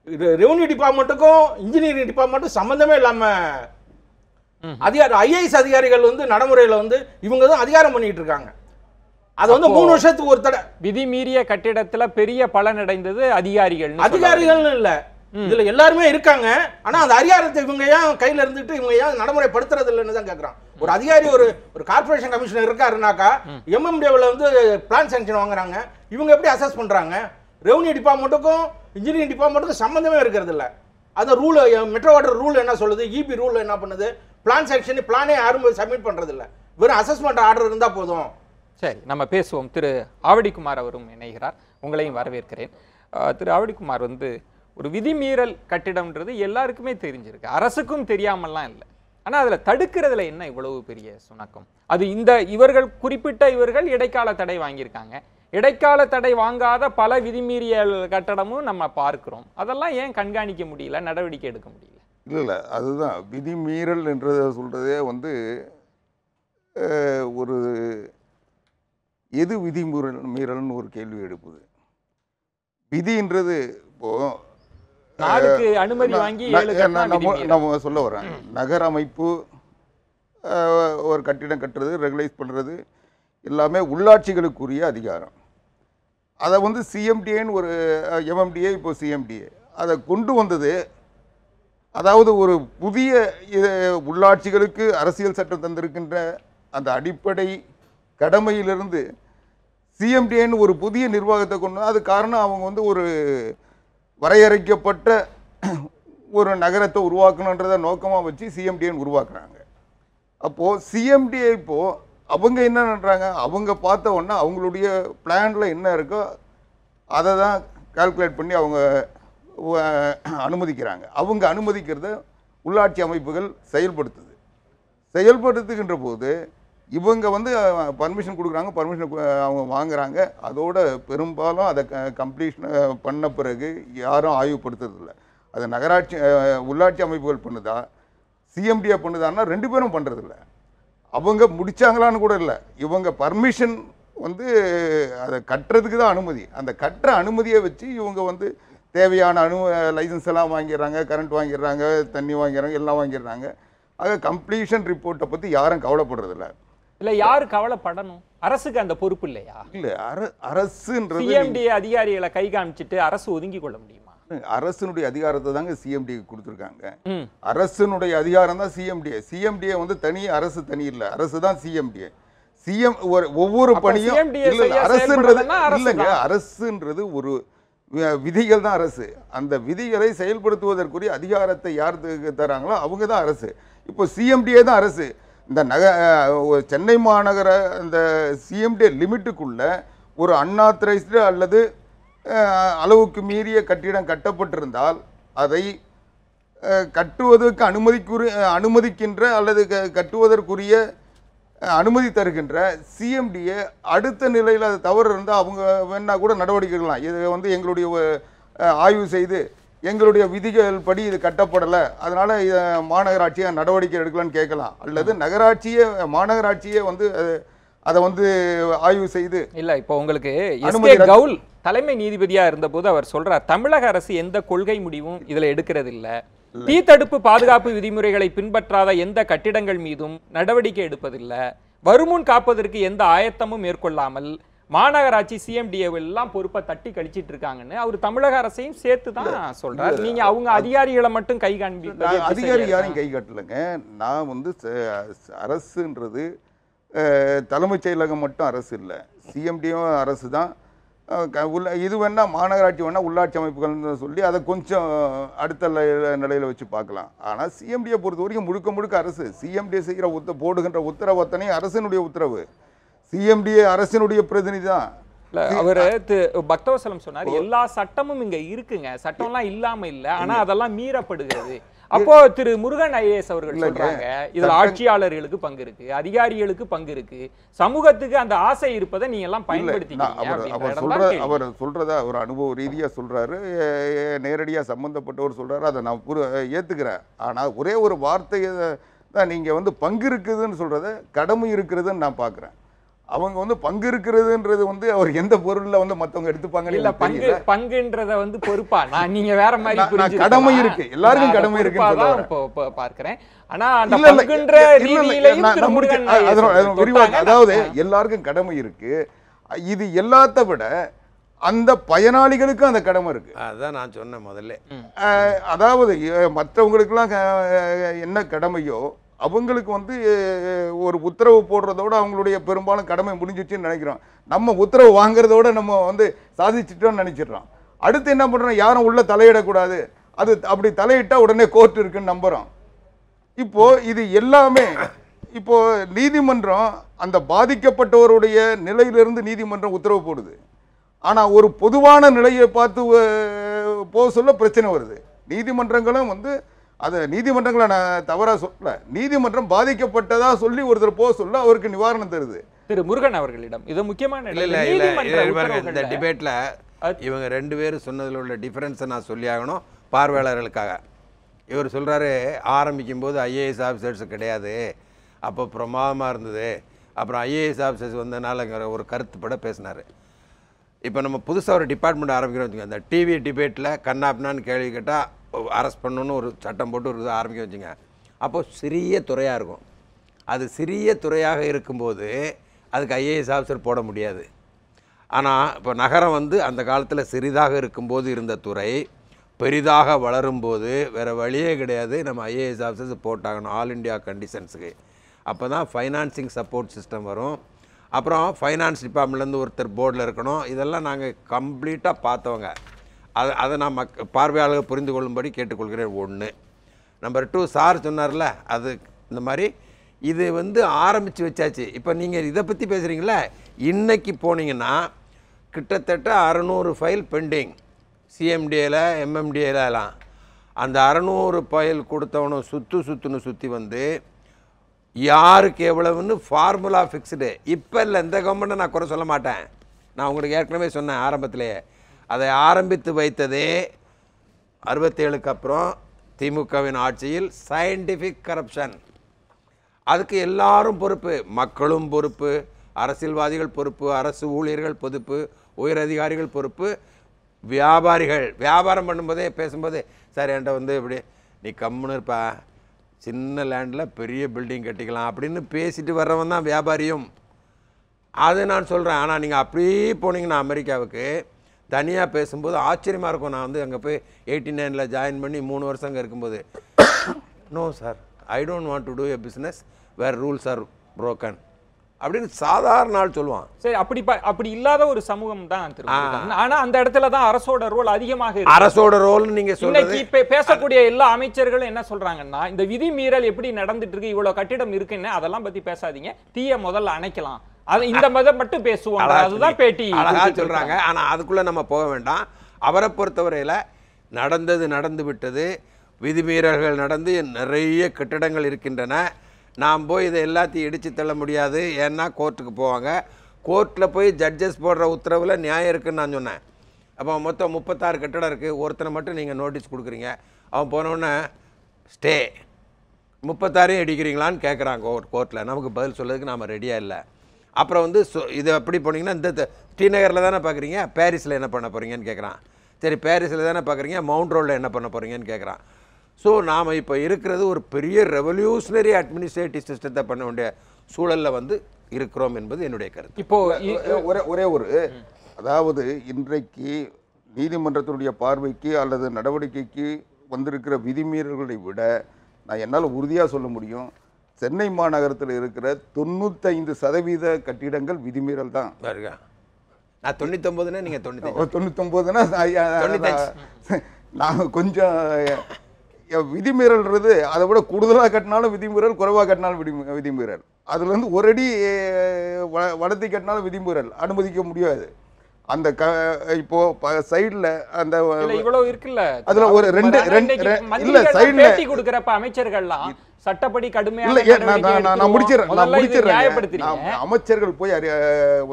இது ரெவன்யூ டிபார்ட்மெண்ட்டுக்கும் இன்ஜினியரிங் டிபார்ட்மெண்ட்டும் சம்மந்தமே இல்லாமல் IAS அதிகாரிகள் வந்து நடைமுறையில் வந்து இவங்க தான் அதிகாரம் பண்ணிட்டு இருக்காங்க. அது வந்து 3 வருஷத்துக்கு ஒரு தடவை. விதி மீறிய கட்டிடத்துல பெரிய பலன் அடைந்தது அதிகாரிகள் இல்ல, இதுல எல்லாருமே இருக்காங்க. ஆனா அந்த அதிகாரத்தை இவங்க ஏன் கையில இருந்துட்டு இவங்க ஏன் நடைமுறைப்படுத்துறது இல்லைன்னு தான் கேட்கறான். ஒரு அதிகாரி ஒரு கார்பரேஷன் கமிஷனர் இருக்காருனாக்கா MMDAவில் வந்து பிளான் சேங்ஷன் வாங்குறாங்க, இவங்க எப்படி அசஸ் பண்றாங்க? ரெவன்யூ டிபார்ட்மெண்ட்டுக்கும் இன்ஜினியரிங் டிபார்ட்மெண்ட்டுக்கும் சம்பந்தமே இருக்கிறது இல்லை. அந்த ரூல் மெட்ரோ வாட்டர் ரூல் என்ன சொல்லுது, இபி ரூல் என்ன பண்ணுது, பிளான் செக்ஷன் பிளானே யாரும் சப்மிட் பண்றது இல்ல, வெறும் அசஸ்மெண்ட் ஆர்டர் இருந்தா போதும். சரி, நம்ம பேசுவோம். திரு ஆவடிக்குமார் அவரும் இணைகிறார், உங்களையும் வரவேற்கிறேன். திரு ஆவடிக்குமார், ஒரு விதிமீறல் கட்டிடம்ன்றது எல்லாருக்குமே தெரிஞ்சிருக்கு, அரசுக்கும் தெரியாமல்லாம் இல்லை. ஆனால் அதில் தடுக்கிறதுல என்ன இவ்வளவு பெரிய சுணக்கம்? அது இவர்கள் குறிப்பிட்ட இவர்கள் இடைக்கால தடை வாங்கியிருக்காங்க, இடைக்கால தடை வாங்காத பல விதிமீறியல் கட்டடமும் நம்ம பார்க்கிறோம். அதெல்லாம் ஏன் கண்காணிக்க முடியல, நடவடிக்கை எடுக்க முடியல? இல்லை, அதுதான் விதிமீறல் என்றதை சொல்கிறதே ஒரு எது விதிமீறல்னு ஒரு கேள்வி எழுப்புது. விதின்றது இப்போ நாளுக்கு அனுமதி வாங்கி நம்ம சொல்ல வரேன், நகர அமைப்பு ஒரு கட்டிடம் கட்டுறது, ரெகுலைஸ் பண்ணுறது எல்லாமே உள்ளாட்சிகளுக்குரிய அதிகாரம். அதை சிஎம்டிஏன்னு ஒரு எம்எம்டிஏ, இப்போ சிஎம்டிஏ அதை கொண்டு வந்தது. அதாவது ஒரு புதிய உள்ளாட்சிகளுக்கு அரசியல் சட்டம் தந்திருக்கின்ற அந்த அடிப்படை கடமையிலிருந்து சிஎம்டிஏன்னு ஒரு புதிய நிர்வாகத்தை கொண்டு, அது காரணம் அவங்க ஒரு வரையறைக்கப்பட்ட ஒரு நகரத்தை உருவாக்கணுன்றதை நோக்கமாக வச்சு சிஎம்டிஏன்னு உருவாக்குறாங்க. அப்போது சிஎம்டிஏ இப்போது அவங்க என்ன பண்ணுறாங்க, அவங்க பார்த்த உடனே அவங்களுடைய பிளானில் என்ன இருக்கோ அதை தான் கால்குலேட் பண்ணி அவங்க அனுமதிக்கிறாங்க. அவங்க அனுமதிக்கிறத உள்ளாட்சி அமைப்புகள் செயல்படுத்துகின்ற போது இவங்க பர்மிஷன் கொடுக்குறாங்க, பர்மிஷன் அவங்க வாங்குறாங்க. அதோட பெரும்பாலும் அதை கம்ப்ளீஷன் பண்ண பிறகு யாரும் ஆய்வுப்படுத்துறதில்லை. அது நகராட்சி உள்ளாட்சி அமைப்புகள் பண்ணுதா, சிஎம்டிஏ பண்ணுதான்னா ரெண்டு பேரும் பண்ணுறதில்ல. அவங்க முடிச்சாங்களான்னு கூட இல்லை, இவங்க பர்மிஷன் அதை கட்டுறதுக்கு தான் அனுமதி. அந்த கட்டுற அனுமதியை வச்சு இவங்க தேவையான லைசன்ஸ் எல்லாம் வாங்கிடுறாங்க, கரண்ட் வாங்கிடுறாங்க, தண்ணி வாங்கிடுறாங்க, எல்லாம் வாங்கிடுறாங்க. ஆக கம்ப்ளீஷன் ரிப்போர்ட்டை பற்றி யாரும் கவலைப்படுறதில்ல. இல்லை, யாரு கவலைப்படணும்? அரசுக்கு அந்த பொறுப்பு இல்லையா? இல்லை, அரசுன்றது சிஎம்டிஏ அதிகாரிகளை கை காமிச்சிட்டு அரசு ஒதுங்கி கொள்ள முடியுமா? அரசினுடைய அதிகாரத்தை தாங்க சிஎம்டிஏ கொடுத்துருக்காங்க. அரசினுடைய அதிகாரம் தான் சிஎம்டிஏ. சிஎம்டிஏ தனி, அரசு தனி இல்லை, அரசு தான் சிஎம்டிஏ. ஒவ்வொரு பணியும் அரசுன்றது இல்லைங்க, அரசுன்றது ஒரு விதிகள் தான் அரசு. அந்த விதிகளை செயல்படுத்துவதற்குரிய அதிகாரத்தை யார் தராங்களோ அவங்க தான் அரசு. இப்போ சிஎம்டிஏ தான் அரசு. இந்த சென்னை மாநகர இந்த சிஎம்டிஏ லிமிட்டுக்குள்ள ஒரு அன்ஆத்தரைஸ்டு அல்லது அளவுக்கு மீறிய கட்டிடம் கட்டப்பட்டிருந்தால் அதை கட்டுவதற்கு அனுமதிக்கின்ற அல்லது கட்டுவதற்குரிய அனுமதி தருகின்ற சிஎம்டிஏ அடுத்த நிலையில் அது தவறு இருந்தால் அவங்க வேணா கூட நடவடிக்கை எடுக்கலாம். இது எங்களுடைய ஆய்வு செய்து எங்களுடைய விதிகள் படி இது கட்டப்படலை, அதனால் மாநகராட்சியை நடவடிக்கை எடுக்கலான்னு கேட்கலாம். அல்லது மாநகராட்சியே அதை ஆய்வு செய்து இல்லை. இப்போ உங்களுக்கு கவுல் தலைமை நீதிபதியா இருந்தபோது அவர் சொல்றார், தமிழக அரசு எந்த கொள்கை முடிவும் இதுல எடுக்கிறது இல்லை, தீ தடுப்பு பாதுகாப்பு விதிமுறைகளை பின்பற்றாத எந்த கட்டிடங்கள் மீதும் நடவடிக்கை எடுப்பதில்லை, வருமுன் காப்பதற்கு எந்த ஆயத்தமும் மேற்கொள்ளாமல் மாநகராட்சி சிஎம்டிஏ எல்லாம் பொறுப்பை தட்டி கழிச்சிட்டு இருக்காங்கன்னு அவர் தமிழக அரசையும் சேர்த்து தான் சொல்றாரு. நீங்க அவங்க அதிகாரிகளை மட்டும் கை காண்பி, அதிகாரி யாரையும் கை காட்டலைங்க. நான் அரசுன்றது தலைமைச் செயலகம் மட்டும் அரசு இல்லை, சிஎம்டியும் அரசு தான். இது வேணா மாநகராட்சி வேணா உள்ளாட்சி அமைப்புகள்னு சொல்லி அதை கொஞ்சம் அடுத்த நிலையில் வச்சு பார்க்கலாம். ஆனால் சிஎம்டியை பொறுத்த வரைக்கும் முழுக்க முழுக்க அரசு. சிஎம்டிஏ செய்கிற போடுகின்ற உத்தரவு அத்தனை அரசினுடைய உத்தரவு. சிஎம்டிஏ அரசினுடைய பிரதிநிதி தான். அவரு பக்தவசலம் சொன்னார், எல்லா சட்டமும் இங்க இருக்குங்க, சட்டம்லாம் இல்லாம இல்ல, ஆனா அதெல்லாம் மீறப்படுகிறது. அப்போ திரு முருகன் ஐஏஎஸ் அவர்கள் சொல்றாங்க, இதுல ஆட்சியாளர்களுக்கு பங்கு இருக்கு, அதிகாரிகளுக்கு பங்கு இருக்கு, சமூகத்துக்கு அந்த ஆசை இருப்பதை நீங்க எல்லாம் பயன்படுத்திக்கீங்க. அவர் சொல்றத அவர் அனுபவ ரீதியா சொல்றாரு, நேரடியா சம்பந்தப்பட்டவர் சொல்றாரு, அதை நான் ஏத்துக்கிறேன். ஆனா ஒரே ஒரு வார்த்தையை தான் நீங்க பங்கு இருக்குதுன்னு சொல்றத கடமை இருக்கிறதுன்னு நான் பாக்குறேன். அவங்க பங்கு இருக்கிறதுன்றது அவர் எந்த பொருள்ல மத்தவங்க எடுத்துப்பாங்க இல்ல, பங்குன்றத பொறுப்பா நீங்க வேற மாதிரி கடமை இருக்கு, எல்லாருக்கும் கடமை இருக்கு பார்க்கிறேன். ஆனா அந்த பங்குன்ற ரீதியிலேயும் அதாவது எல்லாருக்கும் கடமை இருக்கு. இது எல்லாத்த விட அந்த பயனாளிகளுக்கும் அந்த கடமை இருக்கு. அதான் நான் சொன்னேன் முதல்ல. அதாவது மற்றவங்களுக்கெல்லாம் என்ன கடமையோ அவங்களுக்கு ஒரு உத்தரவு போடுறதோட அவங்களுடைய பெரும்பாலும் கடமை முடிஞ்சிச்சுன்னு நினைக்கிறோம். நம்ம உத்தரவு வாங்குறதோட நம்ம சாதிச்சிட்டோம்னு நினைச்சிடறோம். அடுத்து என்ன பண்றோம், யாரும் உள்ள தலையிடக்கூடாது, அது அப்படி தலையிட்டா உடனே கோர்ட் இருக்குன்னு நம்புறோம். இப்போ இது எல்லாமே இப்போ நீதிமன்றம் அந்த பாதிக்கப்பட்டவருடைய நிலையிலிருந்து நீதிமன்றம் உத்தரவு போடுது. ஆனா ஒரு பொதுவான நிலையை பார்த்து போக சொல்ல பிரச்சனை வருது. நீதிமன்றங்களும் வந்து அதை நீதிமன்றங்களை நான் தவறா சொல்ல, நீதிமன்றம் பாதிக்கப்பட்டதா சொல்லி ஒருத்தர் போக சொல்ல அவருக்கு நிவாரணம் தருது. திரு முருகன் அவர்களிடம் இது முக்கியமான இந்த டிபேட்ல இவங்க 2 பேரும் சொன்னதில் உள்ள டிஃபரன்ஸை நான் சொல்லி ஆகணும் பார்வையாளர்களுக்காக. இவர் சொல்றாரு ஆரம்பிக்கும் போது ஐஏஎஸ் ஆஃபீஸர்ஸ் கிடையாது, அப்போ பிரமாதமாக இருந்தது, அப்புறம் ஐஏஎஸ் ஆஃபீஸர்ஸ் வந்ததுனாலங்கிற ஒரு கருத்துப்பட பேசினார். இப்போ நம்ம புதுசாக ஒரு டிபார்ட்மெண்ட் ஆரம்பிக்கிறோம் வச்சுங்க, அந்த டிவி டிபேட்டில் கண்ணாப்னான்னு கேள்வி கேட்டால் அரெஸ்ட் பண்ணணுன்னு ஒரு சட்டம் போட்டு ஒரு ஆரம்பிக்க வச்சுங்க. அப்போது சிறிய துறையாக இருக்கும். அது சிறிய துறையாக இருக்கும்போது அதுக்கு ஐஏஎஸ் ஆஃபீஸர் போட முடியாது. ஆனால் இப்போ நகரம் வந்து அந்த காலத்தில் சிறிதாக இருக்கும்போது இருந்த துறை பெரிதாக வளரும்போது வேறு வழியே கிடையாது, நம்ம ஐஏஎஸ் ஆஃபீஸர்ஸ் போட்டாகணும் ஆல் இண்டியா கண்டிஷன்ஸுக்கு. அப்போ தான் ஃபைனான்சிங் சப்போர்ட் சிஸ்டம் வரும். அப்புறம் ஃபைனான்ஸ் டிபார்ட்மெண்ட்லேருந்து ஒருத்தர் போர்டில் இருக்கணும். இதெல்லாம் நாங்கள் கம்ப்ளீட்டாக பார்த்தவங்க. அதை நான் பார்வையாளர்கள் புரிந்து கொள்ளும்படி கேட்டுக்கொள்கிறேன். 1. நம்பர் 2, சார் சொன்னார்ல, அது இந்த மாதிரி இது வந்து ஆரம்பித்து வச்சாச்சு. இப்போ நீங்கள் இதை பற்றி பேசுகிறீங்களே, இன்றைக்கி போனீங்கன்னா கிட்டத்தட்ட 600 ஃபைல் பெண்டிங் சிஎம்டிஏல எம்எம்டிஏலாம். அந்த 600 ஃபைல் கொடுத்தவனும் சுற்றி வந்து யாருக்கு எவ்வளவுன்னு ஃபார்முலா ஃபிக்ஸ்டு. இப்போ இல்லை, இந்த கவர்மெண்ட்டை நான் குறை சொல்ல மாட்டேன். நான் உங்களுக்கு ஏற்கனவே சொன்னேன் ஆரம்பத்திலேயே, அதை ஆரம்பித்து வைத்ததே 67க்கு அப்புறம் திமுகவின் ஆட்சியில் சயின்டிஃபிக் கரப்ஷன். அதுக்கு எல்லாரும் பொறுப்பு, மக்களும் பொறுப்பு, அரசியல்வாதிகள் பொறுப்பு, அரசு ஊழியர்கள் பொறுப்பு, உயரதிகாரிகள் பொறுப்பு, வியாபாரிகள் வியாபாரம் பண்ணும்போதே பேசும்போதே சார் என்கிட்ட வந்து இப்படி நீ கம்முன்னு இருப்பா, சின்ன லேண்டில் பெரிய பில்டிங் கட்டிக்கலாம் அப்படின்னு பேசிட்டு வர்றவன் தான் வியாபாரியும். அது நான் சொல்கிறேன். ஆனால் நீங்கள் அப்படியே போனீங்கன்னா அமெரிக்காவுக்கு தனியாக பேசும்போது ஆச்சரியமாக இருக்கும். நான் வந்து அங்கே போய் 89ல் ஜாயின் பண்ணி 3 வருஷம் அங்கே இருக்கும்போது, no sir I don't want to do a business where rules are broken அப்படின்னு சாதாரண நாள் சொல்லுவான். சரி, அப்படி இல்லாத ஒரு சமூகம் தான். ஆனா அந்த இடத்துல தான் அரசோட ரோல் அதிகமாக இருக்கு. அரசோட ரோல் நீங்க இன்னைக்கு பேசக்கூடிய எல்லா அமைச்சர்களும் என்ன சொல்றாங்கன்னா, இந்த விதி மீறல் எப்படி நடந்துட்டு இருக்கு, இவ்வளவு கட்டிடம் இருக்குன்னு அதெல்லாம் பத்தி பேசாதீங்க, தீய முதல்ல அணைக்கலாம், அது இந்த மதம் மட்டும் பேசுவாங்க. அதுதான் பேட்டி அழகா சொல்றாங்க. ஆனா அதுக்குள்ள நம்ம போக வேண்டாம். அவரை பொறுத்தவரையில நடந்து விட்டது. விதிமீறல்கள் நடந்து நிறைய கட்டிடங்கள் இருக்கின்றன. நாம் போய் இதை எல்லாத்தையும் இடித்து தள்ள முடியாது, ஏன்னா கோர்ட்டுக்கு போவாங்க. கோர்ட்டில் போய் ஜட்ஜஸ் போடுற உத்தரவில் நியாயம் இருக்குன்னு நான் சொன்னேன். அப்போ மொத்தம் 36 கட்டிடம் இருக்குது, ஒருத்தனை மட்டும் நீங்கள் நோட்டீஸ் கொடுக்குறீங்க. அவன் போனோடனே ஸ்டே 36 அடிக்கிறீங்களான்னு கேட்குறாங்க கோர்ட்டில். நமக்கு பதில் சொல்கிறதுக்கு நாம் ரெடியாக இல்லை. அப்புறம் வந்து இதை எப்படி போனீங்கன்னா, இந்த ஸ்ரீநகரில் தானே பார்க்குறீங்க, பாரிஸில் என்ன பண்ண போகிறீங்கன்னு கேட்குறான். சரி, பாரிஸில் தானே பார்க்குறீங்க, மவுண்ட் ரோடில் என்ன பண்ண போகிறீங்கன்னு கேட்குறான். ஸோ நாம் இப்போ இருக்கிறது ஒரு பெரிய ரெவல்யூஷனரி அட்மினிஸ்ட்ரேட்டிவ் சிஸ்டத்தை பண்ண வேண்டிய சூழலில் வந்து இருக்கிறோம் என்பது என்னுடைய கருத்து. இப்போ ஒரே ஒரு அதாவது இன்றைக்கு நீதிமன்றத்தினுடைய பார்வைக்கு அல்லது நடவடிக்கைக்கு வந்திருக்கிற விதிமீறல்களை விட நான் என்னால் உறுதியாக சொல்ல முடியும், சென்னை மாநகரத்தில் இருக்கிற 95% கட்டிடங்கள் விதிமீறல் தான். நான் 99ன்னா நீங்கள் 99ன்னா நான் கொஞ்சம் விதிமீறல்ன்றது அதை விட கூடுதலாக கட்டினாலும் விதிமீறல், குறைவாக கட்டினாலும் விதிமீறல். அதுலேருந்து ஒரு அடி வளர்த்தி கட்டினாலும் விதிமீறல் அனுமதிக்க முடியாது. அந்த இப்போ சைடுல அந்த இவ்வளவு இருக்குல்ல, அதுல ஒரு 2 இல்ல சைடுல பேட்டி கொடுக்கறப்ப அமைச்சர்கள்லாம் சட்டப்படி கடுமையான நான் முடிச்சிடுறேன். அமைச்சர்கள் போய்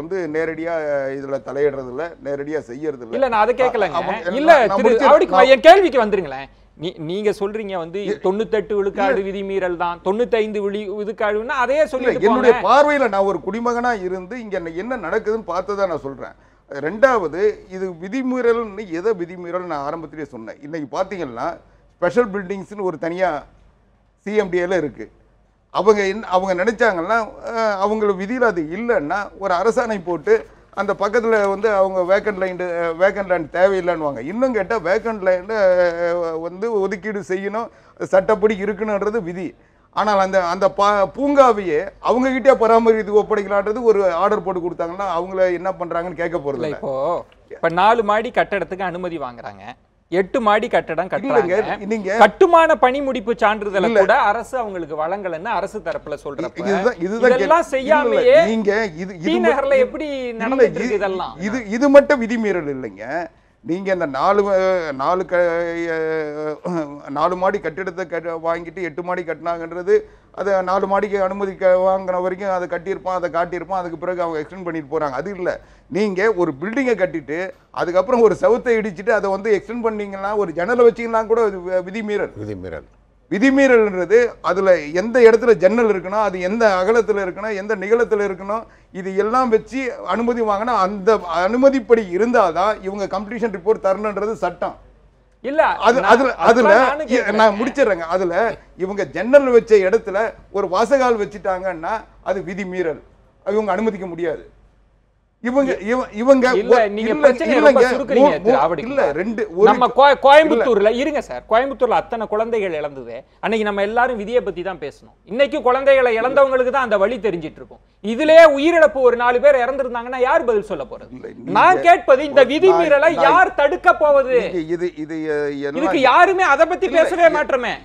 வந்து நேரடியா இதுல தலையிடுறது இல்ல, நேரடியா செய்யறது இல்ல. நான் அதை கேட்கலங்க. இல்ல என் கேள்விக்கு வந்துருங்களேன். நீங்க சொல்றீங்க வந்து 98 விழுக்காடு விதிமீறல் தான், 95 விழுக்காடுன்னா அதே சொல்லி. என்னுடைய பார்வையில நான் ஒரு குடிமகனா இருந்து இங்க என்ன நடக்குதுன்னு பார்த்ததா நான் சொல்றேன். 2வது, இது விதிமீறல்னு எதை விதிமீறல் நான் ஆரம்பத்திலேயே சொன்னேன். இன்னைக்கு பார்த்தீங்கன்னா ஸ்பெஷல் பில்டிங்ஸ்னு ஒரு தனியாக சிஎம்டிஏல இருக்குது. அவங்க நினைச்சாங்கன்னா அவங்கள விதியில் அது இல்லைன்னா ஒரு அரசாணை போட்டு அந்த பக்கத்தில் வந்து அவங்க வேக்கண்ட் லேண்ட் தேவையில்லைன்னுவாங்க. இன்னும் கேட்டால் வேக்கண்ட் லேண்டு வந்து ஒதுக்கீடு செய்யணும், சட்டப்படி இருக்குன்னுன்றது விதி. ஆனால் அந்த பூங்காவையே அவங்ககிட்டே பராமரித்து ஒப்படைக்கலான்றது ஒரு ஆர்டர் போட்டு கொடுத்தாங்கன்னா அவங்கள என்ன பண்ணுறாங்கன்னு கேட்க போகிறது. இப்போ 4 மாடி கட்டடத்துக்கு அனுமதி வாங்குறாங்க, 8 மாடி கட்டடம் இல்லைங்க, கட்டுறாங்க. நீங்க கட்டுமான பணி முடிப்பு சான்றிதழை கூட அரசு அவங்களுக்கு வழங்கலன்னு அரசு தரப்புல சொல்றப்ப இதெல்லாம் செய்யாமயே நீங்க டி நகர்ல எப்படி நடந்துட்டு இருக்கு இதெல்லாம்? இது மட்டும் விதிமீறல் இல்லைங்க. நீங்க அந்த 4 மாடி கட்டிடத்தை வாங்கிட்டு 8 மாடி கட்டினாங்கன்றது அது 4 மாடிக்கு அனுமதி வாங்கின வரைக்கும் அதை கட்டியிருப்பான், அதை காட்டியிருப்பான், அதுக்கு பிறகு அவங்க எக்ஸ்டெண்ட் பண்ணிட்டு போறாங்க. அது இல்லை. நீங்க ஒரு பில்டிங்கை கட்டிட்டு அதுக்கப்புறம் ஒரு செவுத்தை இடிச்சிட்டு அதை வந்து எக்ஸ்டெண்ட் பண்ணீங்கன்னா, ஒரு ஜன்னலை வச்சீங்கன்னா கூட விதிமீறல். விதிமீறல்ன்றது அதுல எந்த இடத்துல ஜன்னல் இருக்கணும், அது எந்த அகலத்துல இருக்கணும், எந்த நிகழத்துல இருக்கணும், இது எல்லாம் வச்சு அனுமதி வாங்கினா அந்த அனுமதிப்படி இருந்தாதான் இவங்க கம்ப்ளீஷன் ரிப்போர்ட் தரணுன்றது சட்டம். இல்ல அதுல நான் முடிச்சிடுறேங்க. அதுல இவங்க ஜன்னல் வச்ச இடத்துல ஒரு வாசகால் வச்சுட்டாங்கன்னா அது விதிமீறல், இவங்க அனுமதிக்க முடியாது. கோயம்புத்தூர்ல இருங்க சார், கோயம்புத்தூர்ல அத்தனை குழந்தைகள் இழந்தது. அன்னைக்கு நம்ம எல்லாரும் விதியை பத்தி தான் பேசணும். இன்னைக்கு குழந்தைகளை இழந்தவங்களுக்கு தான் அந்த வழி தெரிஞ்சிட்டு இருக்கும். இதுலயே உயிரிழப்பு ஒரு 4 பேர் இறந்திருந்தாங்கன்னா யார் பதில் சொல்ல போறது? நான் கேட்பது இந்த விதிமீறலை யார் தடுக்க போவது? இதுக்கு யாருமே அதை பத்தி பேசவே மாட்டோமே.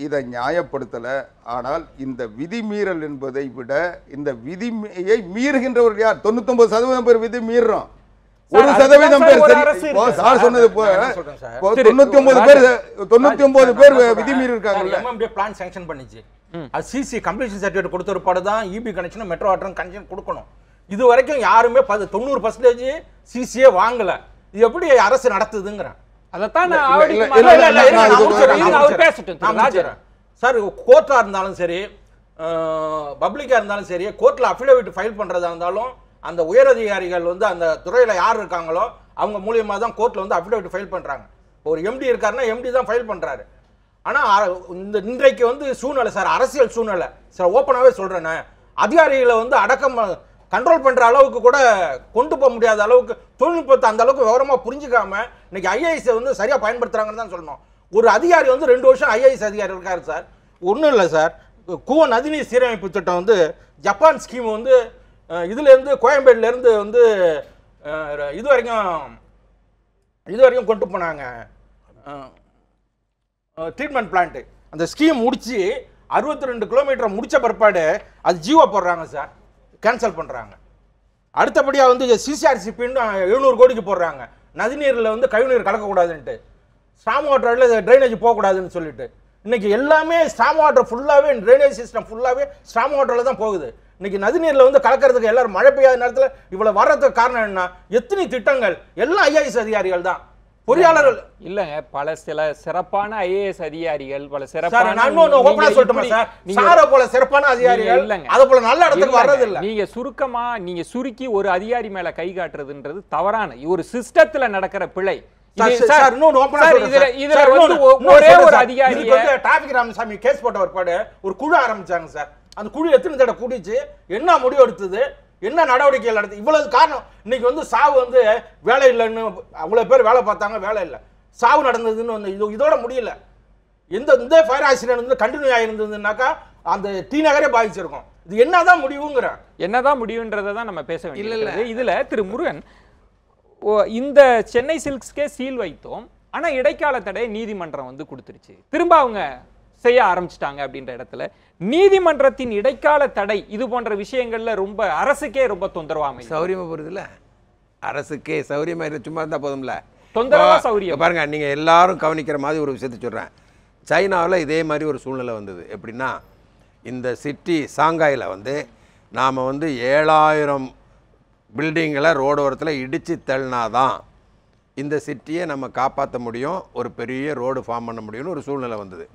இதை நியாயப்படுத்தல. ஆனால் இந்த விதிமீறல் என்பதை விட இந்த விதியை மீறுகின்றவர்கள் யார்? 99% பேர் விதி மீறுறோம். 1% பேர் சார் சொன்னது 99 பேர் விதி மீறி இருக்காங்க. எம்எம்டி பிளான் சாங்க்ஷன் பண்ணிச்சு. அது சிசி கம்ப்ளீஷன் சர்டிஃபிகேட் கொடுத்த ஒரு படம் தான் EB connection metro water connection கொடுக்கணும். இது வரைக்கும் யாருமே 90% சிசியே வாங்கல. இது எப்படி அரசு நடத்துதுங்கிறேன். அதைத்தான் சார் கோர்ட்டா இருந்தாலும் சரி, பப்ளிக்கா இருந்தாலும் சரி, கோர்ட்ல அஃபிடவிட் ஃபைல் பண்றதா இருந்தாலும் அந்த உயரதிகாரிகள் வந்து அந்த துறையில யார் இருக்காங்களோ அவங்க மூலியமா தான் கோர்ட்ல வந்து அஃபிடவிட் ஃபைல் பண்றாங்க. ஒரு எம்டி இருக்காருன்னா எம்டி தான் ஃபைல் பண்றாரு. ஆனா இந்த இன்றைக்கு வந்து சூழ்நிலை சார், அரசியல் சூழ்நிலை சார், ஓப்பனாவே சொல்றேன், அதிகாரிகளை வந்து அடக்கம் கண்ட்ரோல் பண்ற அளவுக்கு கூட கொண்டு போக முடியாத அளவுக்கு தொழில்நுட்பத்தை அந்த அளவுக்கு விவரமா புரிஞ்சுக்காம இன்னைக்கு ஐஏஎஸ் வந்து சரியா பயன்படுத்துறாங்கன்னு தான் சொல்லணும். ஒரு அதிகாரி வந்து 2 வருஷம் ஐஏஎஸ் அதிகாரி இருக்காரு சார். ஒன்றும் இல்லை சார், கூவ நதிநீர் சீரமைப்பு திட்டம் வந்து ஜப்பான் ஸ்கீம் வந்து இதுலேருந்து கோயம்பேடுலேருந்து வந்து இது வரைக்கும் கொண்டு போனாங்க ட்ரீட்மெண்ட் பிளான்ட்டு. அந்த ஸ்கீம் முடிச்சு 62 கிலோமீட்டர் முடிச்ச பிற்பாடு அது ஜீவோ போடுறாங்க சார், கேன்சல் பண்ணுறாங்க. அடுத்தபடியாக வந்து சிசிஆர்சிபின்னு 700 கோடிக்கு போடுறாங்க. நதிநீரில் வந்து கழிவுநீர் கலக்கக்கூடாதுன்ட்டு, ஸ்டாம் வாட்டரில் ட்ரைனேஜ் போகக்கூடாதுன்னு சொல்லிட்டு இன்னைக்கு எல்லாமே ஸ்டாம் வாட்டர் ஃபுல்லாகவே ட்ரைனேஜ் சிஸ்டம் ஃபுல்லாகவே ஸ்டாம் வாட்டரில் தான் போகுது. இன்னைக்கு நதிநீரில் வந்து கலக்கிறதுக்கு எல்லாரும் மழை பெய்யாத நேரத்தில் இவ்வளோ வர்றதுக்கு காரணம் என்ன? எத்தனை திட்டங்கள் எல்லாம் ஐஏஎஸ் அதிகாரிகள் தான், பொறியாளர்கள் இல்லங்க. சில சிறப்பான ஐஏஎஸ் அதிகாரிகள், பல சிறப்பான சிறப்பான அதிகாரிகள் இல்லங்க, அத போல நல்ல இடத்துக்கு வர்றது இல்ல. நீங்க சுருக்கி ஒரு அதிகாரி மேல கை காட்டுறதுன்றது தவறான ஒரு சிஸ்டத்துல நடக்கிற பிழை. ஒரே ஒரு அதிகாரி டிராபிக் ராமசாமி கேஸ் போட்ட ஒருபாடு ஒரு குழு ஆரம்பிச்சாங்க சார். அந்த குழு எத்தனை தடவை கூடிச்சு, என்ன முடிவு எடுத்தது, என்ன நடவடிக்கைகள் நடத்து? இவ்வளவு காரணம் இன்னைக்கு வந்து சாவு வந்து வேலை இல்லைன்னு அவ்வளவு பேர் வேலை பார்த்தாங்க, வேலை இல்லை, சாவு நடந்ததுன்னு வந்து இதோட முடியல. இந்த ஃபயர் ஆக்சிடென்ட் வந்து கண்டினியூ ஆயிருந்ததுனாக்கா அந்த டி நகரே பாதிச்சிருக்கும். இது என்னதான் முடிவுங்கிற என்னதான் முடிவுன்றதை தான் நம்ம பேச வேண்டியது. இதுல திரு முருகன், இந்த சென்னை சில்க்ஸ்க்கே சீல் வைத்தோம், ஆனா இடைக்கால தடை நீதிமன்றம் வந்து கொடுத்துருச்சு, திரும்ப அவங்க செய்ய ஆரம்பிச்சிட்டாங்க அப்படின்ற இடத்துல நீதிமன்றத்தின் இடைக்கால தடை இது போன்ற விஷயங்கள்ல ரொம்ப அரசுக்கே ரொம்ப தொந்தரவாமை சௌரியமா போறதுல, அரசுக்கே சௌரியமா சும்மா இருந்தா போதும்ல, தொந்தரவா சௌரியம் பாருங்க. நீங்க எல்லாரும் கவனிக்கிற மாதிரி ஒரு விஷயத்தை சொல்றேன். சைனாவில் இதே மாதிரி ஒரு சூழ்நிலை வந்தது. எப்படின்னா, இந்த சிட்டி சாங்காயில் வந்து நாம் வந்து 7000 பில்டிங்களை ரோடோரத்தில் இடித்து தள்ளினாதான் இந்த சிட்டியை நம்ம காப்பாற்ற முடியும், ஒரு பெரிய ரோடு ஃபார்ம் பண்ண முடியும்னு ஒரு சூழ்நிலை வந்தது.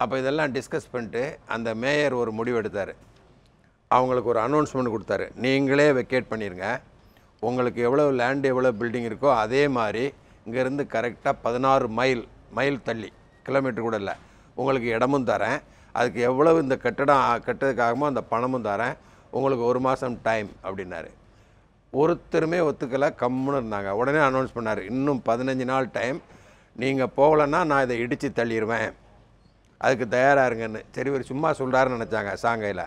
அப்போ இதெல்லாம் டிஸ்கஸ் பண்ணிட்டு அந்த மேயர் ஒரு முடிவு எடுத்தார். அவங்களுக்கு ஒரு அனௌன்ஸ்மெண்ட் கொடுத்தாரு, நீங்களே வெக்கேட் பண்ணிடுங்க, உங்களுக்கு எவ்வளோ லேண்டு எவ்வளோ பில்டிங் இருக்கோ அதே மாதிரி இங்கேருந்து கரெக்டாக 16 மைல் தள்ளி, கிலோமீட்டர் கூட இல்லை, உங்களுக்கு இடமும் தரேன், அதுக்கு எவ்வளவு இந்த கட்டடம் கட்டுறதுக்காகமோ அந்த பணமும் தரேன், உங்களுக்கு 1 மாதம் டைம் அப்படின்னாரு. ஒருத்தருமே ஒத்துக்கலை, கம்முன்னு இருந்தாங்க. உடனே அனௌன்ஸ் பண்ணார், இன்னும் 15 நாள் டைம், நீங்கள் போகலன்னா நான் இதை இடித்து தள்ளிடுவேன், அதுக்கு தயாராக இருங்கன்னு. சரி, ஒரு சும்மா சொல்கிறாருன்னு நினச்சாங்க. சாங்கையில்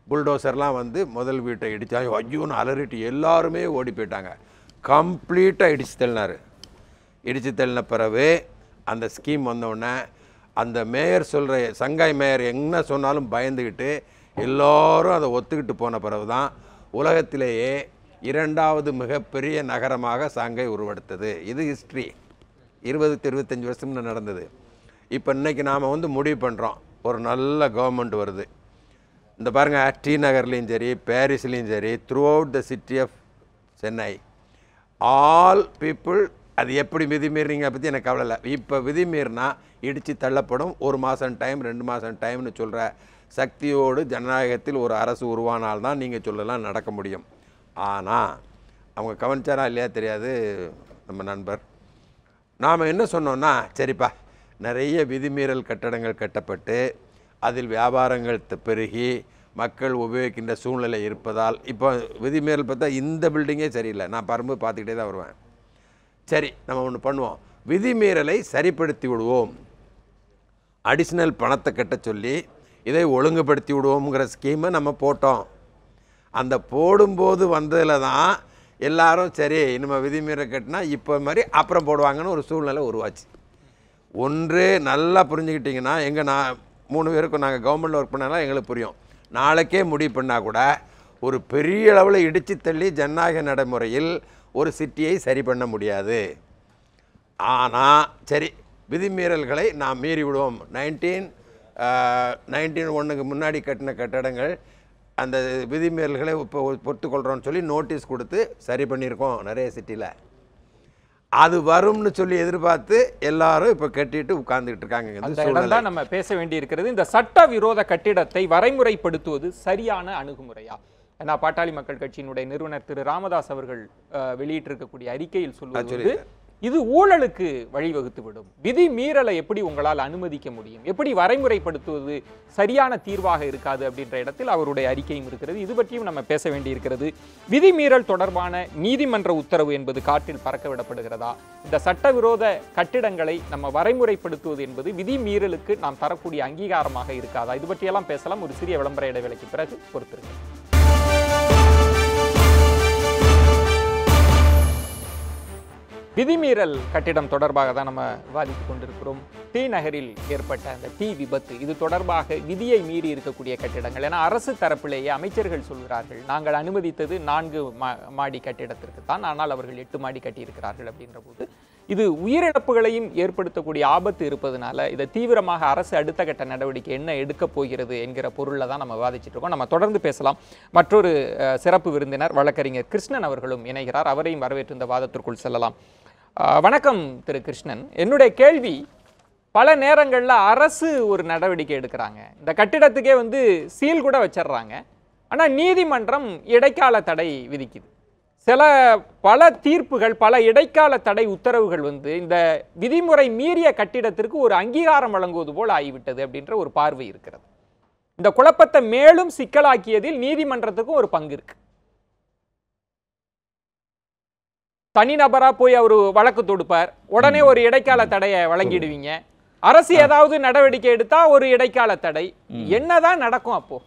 புல்டோசர்லாம் வந்து முதல் வீட்டை இடித்தாங்க, ஐயோன்னு அலறிட்டு எல்லாருமே ஓடி போயிட்டாங்க. கம்ப்ளீட்டாக இடிச்சு தள்ளினார். இடித்து தள்ளின பிறகு அந்த ஸ்கீம் வந்தோடனே அந்த மேயர் சொல்கிற சங்காய் மேயர் என்ன சொன்னாலும் பயந்துக்கிட்டு எல்லோரும் அதை ஒத்துக்கிட்டு போன பிறகு தான் உலகத்திலேயே 2வது மிகப்பெரிய நகரமாக சாங்காய் உருவெடுத்தது. இது ஹிஸ்ட்ரி. 20-25 வருஷம் நடந்தது. இப்போ இன்றைக்கி நாம் வந்து முடிவு பண்ணுறோம், ஒரு நல்ல கவர்மெண்ட் வருது. இந்த பாருங்கள், டி நகர்லேயும் சரி, பாரிஸ்லேயும் சரி, throughout the city of Chennai, all people அது எப்படி விதிமீறிங்க பற்றி எனக்கு கவலை இல்லை. இப்போ விதிமீறினா இடித்து தள்ளப்படும். 1 மாதம் டைம், 2 மாதம் டைம்னு சொல்கிற சக்தியோடு ஜனநாயகத்தில் ஒரு அரசு உருவானால்தான் நீங்கள் சொல்லலாம் நடக்க முடியும். ஆனால் அவங்க கவனிச்சாரா இல்லையா தெரியாது நம்ம நண்பர். நாம் என்ன சொன்னோன்னா, சரிப்பா நிறைய விதிமீறல் கட்டடங்கள் கட்டப்பட்டு அதில் வியாபாரங்கள் பெருகி மக்கள் உபயோகிக்கின்ற சூழ்நிலை இருப்பதால் இப்போ விதிமீறல் பார்த்தா இந்த பில்டிங்கே சரியில்லை. நான் பரும்பு பார்த்துக்கிட்டே தான் வருவேன். சரி, நம்ம ஒன்று பண்ணுவோம், விதிமீறலை சரிப்படுத்தி விடுவோம், அடிஷ்னல் பணத்தை கட்ட சொல்லி இதை ஒழுங்குபடுத்தி விடுவோங்கிற ஸ்கீமை நம்ம போட்டோம். அந்த போடும்போது வந்ததில் தான் எல்லாரும் சரி இனிமேல் விதிமீறல் கட்டினா இப்போ மாதிரி அப்புறம் போடுவாங்கன்னு ஒரு சூழ்நிலை உருவாச்சு. ஒன்று நல்லா புரிஞ்சுக்கிட்டிங்கன்னா, நான் 3 பேருக்கும் நாங்கள் கவர்மெண்ட்டில் ஒர்க் பண்ணாலும் எங்களுக்கு புரியும். நாளைக்கே முடிவு பண்ணால் கூட ஒரு பெரிய அளவில் இடித்து தள்ளி ஜனநாயக நடைமுறையில் ஒரு சிட்டியை சரி பண்ண முடியாது. ஆனால் சரி, விதிமீறல்களை நாம் மீறி விடுவோம். 1991க்கு முன்னாடி கட்டின கட்டடங்கள் அந்த விதிமீறல்களை இப்போ பொறுத்துக்கொள்கிறோன்னு சொல்லி நோட்டீஸ் கொடுத்து சரி பண்ணியிருக்கோம் நிறைய சிட்டியில். அது வரும்னு சொல்லி எதிர்பார்த்து எல்லாரும் இப்போ கட்டிட்டு உட்கார்ந்துட்டு இருக்காங்க. அந்த இடம் தான் நம்ம பேச வேண்டி இருக்கிறது. இந்த சட்டவிரோத கட்டிடத்தை வரைமுறைப்படுத்துவது சரியான அணுகுமுறையா? நான் பாட்டாளி மக்கள் கட்சியினுடைய நிறுவனர் திரு ராமதாஸ் அவர்கள் வெளியிட்டிருக்கக்கூடிய அறிக்கையில் சொல்வது, இது ஊழலுக்கு வழிவகுத்து விடும். விதி மீறலை எப்படி உங்களால் அனுமதிக்க முடியும், எப்படி வரைமுறைப்படுத்துவது சரியான தீர்வாக இருக்காது அப்படின்ற இடத்தில் அவருடைய அறிக்கையும் இருக்கிறது. இது பற்றியும் நம்ம பேச வேண்டியிருக்கிறது. விதி மீறல் தொடர்பான நீதிமன்ற உத்தரவு என்பது காற்றில் பறக்க விடப்படுகிறதா? இந்த சட்டவிரோத கட்டிடங்களை நம்ம வரைமுறைப்படுத்துவது என்பது விதி மீறலுக்கு நாம் தரக்கூடிய அங்கீகாரமாக இருக்காதா? இது பற்றியெல்லாம் பேசலாம். ஒரு சிறிய விளம்பர இடைவேளைக்கு பிறகு பொறுத்திருக்கிறேன். விதிமீறல் கட்டிடம் தொடர்பாக தான் நம்ம விவாதித்துக் கொண்டிருக்கிறோம். டி நகரில் ஏற்பட்ட அந்த தீ விபத்து, இது தொடர்பாக விதியை மீறி இருக்கக்கூடிய கட்டிடங்கள். ஏன்னா அரசு தரப்பிலேயே அமைச்சர்கள் சொல்கிறார்கள், நாங்கள் அனுமதித்தது 4 மாடி கட்டிடத்திற்கு தான், ஆனால் அவர்கள் 8 மாடி கட்டியிருக்கிறார்கள் அப்படின்ற போது இது உயிரிழப்புகளையும் ஏற்படுத்தக்கூடிய ஆபத்து இருப்பதனால இதை தீவிரமாக அரசு அடுத்த கட்ட நடவடிக்கை என்ன எடுக்க போகிறது என்கிற பொருளில் தான் நம்ம விவாதிச்சுட்டு இருக்கோம். நம்ம தொடர்ந்து பேசலாம். மற்றொரு சிறப்பு விருந்தினர் வழக்கறிஞர் கிருஷ்ணன் அவர்களும் இணைகிறார். அவரையும் வரவேற்று இந்த வாதத்திற்குள் செல்லலாம். வணக்கம் திரு கிருஷ்ணன். என்னுடைய கேள்வி, பல நேரங்களில் அரசு ஒரு நடவடிக்கை எடுக்கிறாங்க, இந்த கட்டிடத்துக்கே சீல் கூட வச்சிடுறாங்க, ஆனால் நீதிமன்றம் இடைக்கால தடை விதிக்குது. பல தீர்ப்புகள், பல இடைக்கால தடை உத்தரவுகள் இந்த விதிமுறை மீறிய கட்டிடத்திற்கு ஒரு அங்கீகாரம் வழங்குவது போல் ஆகிவிட்டது அப்படின்ற ஒரு பார்வை இருக்கிறது. இந்த குழப்பத்தை மேலும் சிக்கலாக்கியதில் நீதிமன்றத்துக்கும் ஒரு பங்கு இருக்கு. தனிநபரா போய் அவர் வழக்கு தொடுப்பார், உடனே ஒரு இடைக்கால தடையை வழங்கிடுவீங்க. அரசு ஏதாவது நடவடிக்கை எடுத்தா ஒரு இடைக்கால தடை. என்னதான் நடக்கும் அப்போ?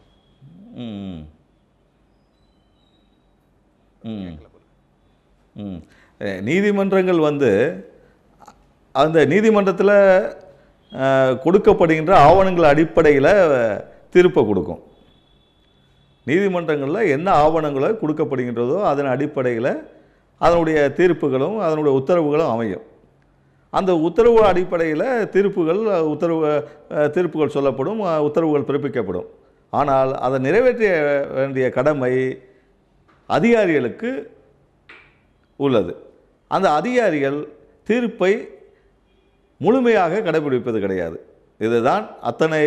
நீதிமன்றங்கள் அந்த நீதிமன்றத்தில் கொடுக்கப்படுகின்ற ஆவணங்கள் அடிப்படையில் தீர்ப்பை கொடுக்கும். நீதிமன்றங்களில் என்ன ஆவணங்களோ கொடுக்கப்படுகின்றதோ அதன் அடிப்படையில் அதனுடைய தீர்ப்புகளும் அதனுடைய உத்தரவுகளும் அமையும். அந்த உத்தரவு அடிப்படையில் தீர்ப்புகள் சொல்லப்படும், உத்தரவுகள் பிறப்பிக்கப்படும். ஆனால் அதை நிறைவேற்ற வேண்டிய கடமை அதிகாரிகளுக்கு உள்ளது. அந்த அதிகாரிகள் தீர்ப்பை முழுமையாக கடைபிடிப்பது கிடையாது. இதுதான் அத்தனை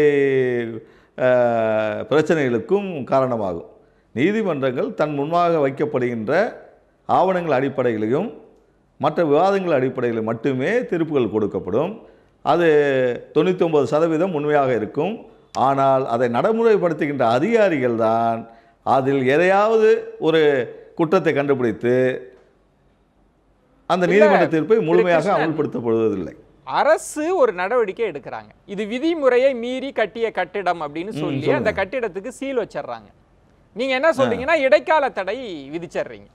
பிரச்சனைகளுக்கும் காரணமாகும். நீதிமன்றங்கள் தன் முன்பாக வைக்கப்படுகின்ற ஆவணங்கள் அடிப்படையிலையும் மற்ற விவாதங்கள் அடிப்படையில் மட்டுமே தீர்ப்புகள் கொடுக்கப்படும். அது 99% உண்மையாக இருக்கும். ஆனால் அதை நடைமுறைப்படுத்துகின்ற அதிகாரிகள் தான் அதில் எதையாவது ஒரு குற்றத்தை கண்டுபிடித்து அந்த நீதிமன்ற தீர்ப்பை முழுமையாக அமல்படுத்தப்படுவதில்லை. அரசு ஒரு நடவடிக்கை எடுக்கிறாங்க, இது விதிமுறையை மீறி கட்டிய கட்டிடம் அப்படின்னு சொல்லி அந்த கட்டிடத்துக்கு சீல் வச்சிடுறாங்க. நீங்க என்ன சொல்றீங்கன்னா இடைக்கால தடை விதிச்சிடுறீங்க.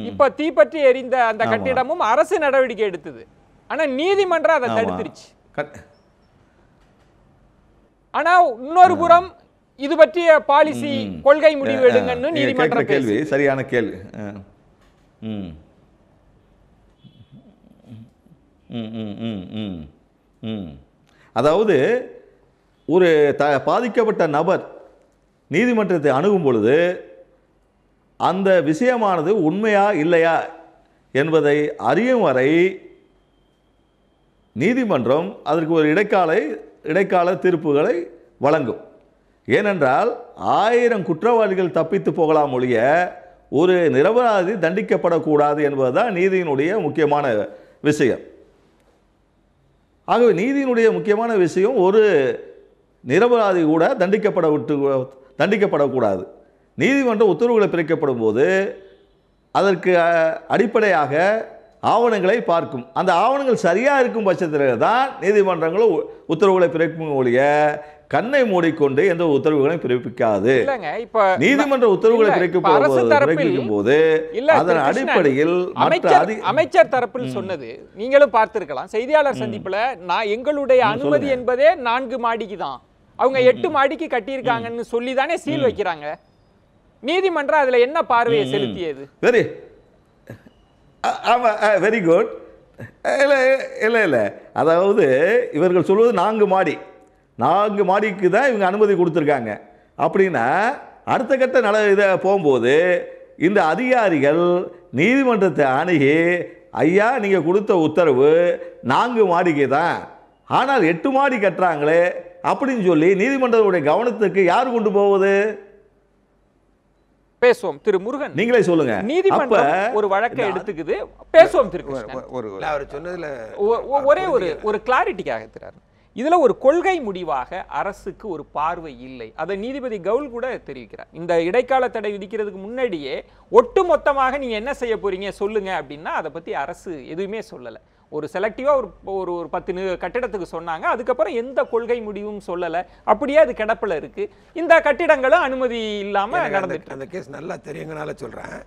இப்ப தீப்பற்றி எரிந்த அந்த கட்டிடமும் அரசு நடவடிக்கை எடுத்தது. ஆனா நீதிமன்றம் அதை தடுத்துருச்சு. ஆனா இன்னொரு புறம் இது பற்றிய பாலிசி கொள்கை முடிவு எடுங்கன்னு நீதிமன்றம் கேள்வி சரியான கேள்வி. அதாவது ஒரு பாதிக்கப்பட்ட நபர் நீதிமன்றத்தை அணுகும் பொழுது அந்த விஷயமானது உண்மையா இல்லையா என்பதை அறியும் வரை நீதிமன்றம் அதற்கு ஒரு இடைக்கால தீர்ப்புகளை வழங்கும். ஏனென்றால் 1000 குற்றவாளிகள் தப்பித்து போகலாம் ஒழிய ஒரு நிரபராதி தண்டிக்கப்படக்கூடாது என்பதுதான் நீதியினுடைய முக்கியமான விஷயம். ஆகவே நீதியினுடைய முக்கியமான விஷயம் ஒரு நிரபராதி கூட தண்டிக்கப்படக்கூடாது. நீதிமன்றம் உத்தரவுகளை பிறக்கப்படும் போது அதற்கு அடிப்படையாக ஆவணங்களை பார்க்கும். அந்த ஆவணங்கள் சரியாக இருக்கும் பட்சத்தில் தான் நீதிமன்றங்களும் உத்தரவுகளை பிறப்பிக்கும் ஒழிய கண்ணை மூடிக்கொண்டு எந்த உத்தரவுகளையும் பிறப்பிக்காது. நீதிமன்ற உத்தரவுகளை பிறப்பிக்கும் போது அதன் அடிப்படையில் அமைச்சர் தரப்பில் சொன்னது நீங்களும் பார்த்திருக்கலாம். செய்தியாளர் சந்திப்புல நான் எங்களுடைய அனுமதி என்பதே 4 மாடிக்கு தான், அவங்க 8 மாடிக்கு கட்டியிருக்காங்கன்னு சொல்லி தானே சீல் வைக்கிறாங்க. நீதிமன்றம் அதுல என்ன பார்வையை செலுத்தியது? Very good. இல்லை அதாவது இவர்கள் சொல்வது 4 மாடிக்கு தான் இவங்க அனுமதி கொடுத்துருக்காங்க. அப்படின்னா அடுத்த கட்ட இதை போகும்போது இந்த அதிகாரிகள் நீதிமன்றத்தை அணுகி ஐயா நீங்கள் கொடுத்த உத்தரவு 4 மாடிக்கு தான், ஆனால் 8 மாடி கட்டுறாங்களே அப்படின்னு சொல்லி நீதிமன்றத்துடைய கவனத்துக்கு யார் கொண்டு போவது? பேசுவோம். திரு முருகன் நீங்களே சொல்லுங்க. நீதிமன்றம் ஒரு வழக்கை எடுத்துக்குது. பேசுவோம். அவர் சொன்னதுல ஒரு கிளாரிட்டிக்காக இருக்கிறார். இதுல ஒரு கொள்கை முடிவாக அரசுக்கு ஒரு பார்வை இல்லை. அதை நீதிபதி கவுல் கூட தெரிவிக்கிறார். இந்த இடைக்கால தடை விதிக்கிறதுக்கு முன்னாடியே ஒட்டுமொத்தமாக நீங்க என்ன செய்ய போறீங்க சொல்லுங்க அப்படின்னா அதை பத்தி அரசு எதுவுமே சொல்லல. ஒரு செலக்டிவா ஒரு 10 கட்டிடத்துக்கு சொன்னாங்க. அதுக்கப்புறம் எந்த கொள்கை முடிவும் சொல்லல. அப்படியே அது கிடப்பில் இருக்கு. இந்த கட்டிடங்களும் அனுமதி இல்லாம நடந்துட்டு அந்த கேஸ் நல்லா தெரியுங்கனால சொல்றேன்.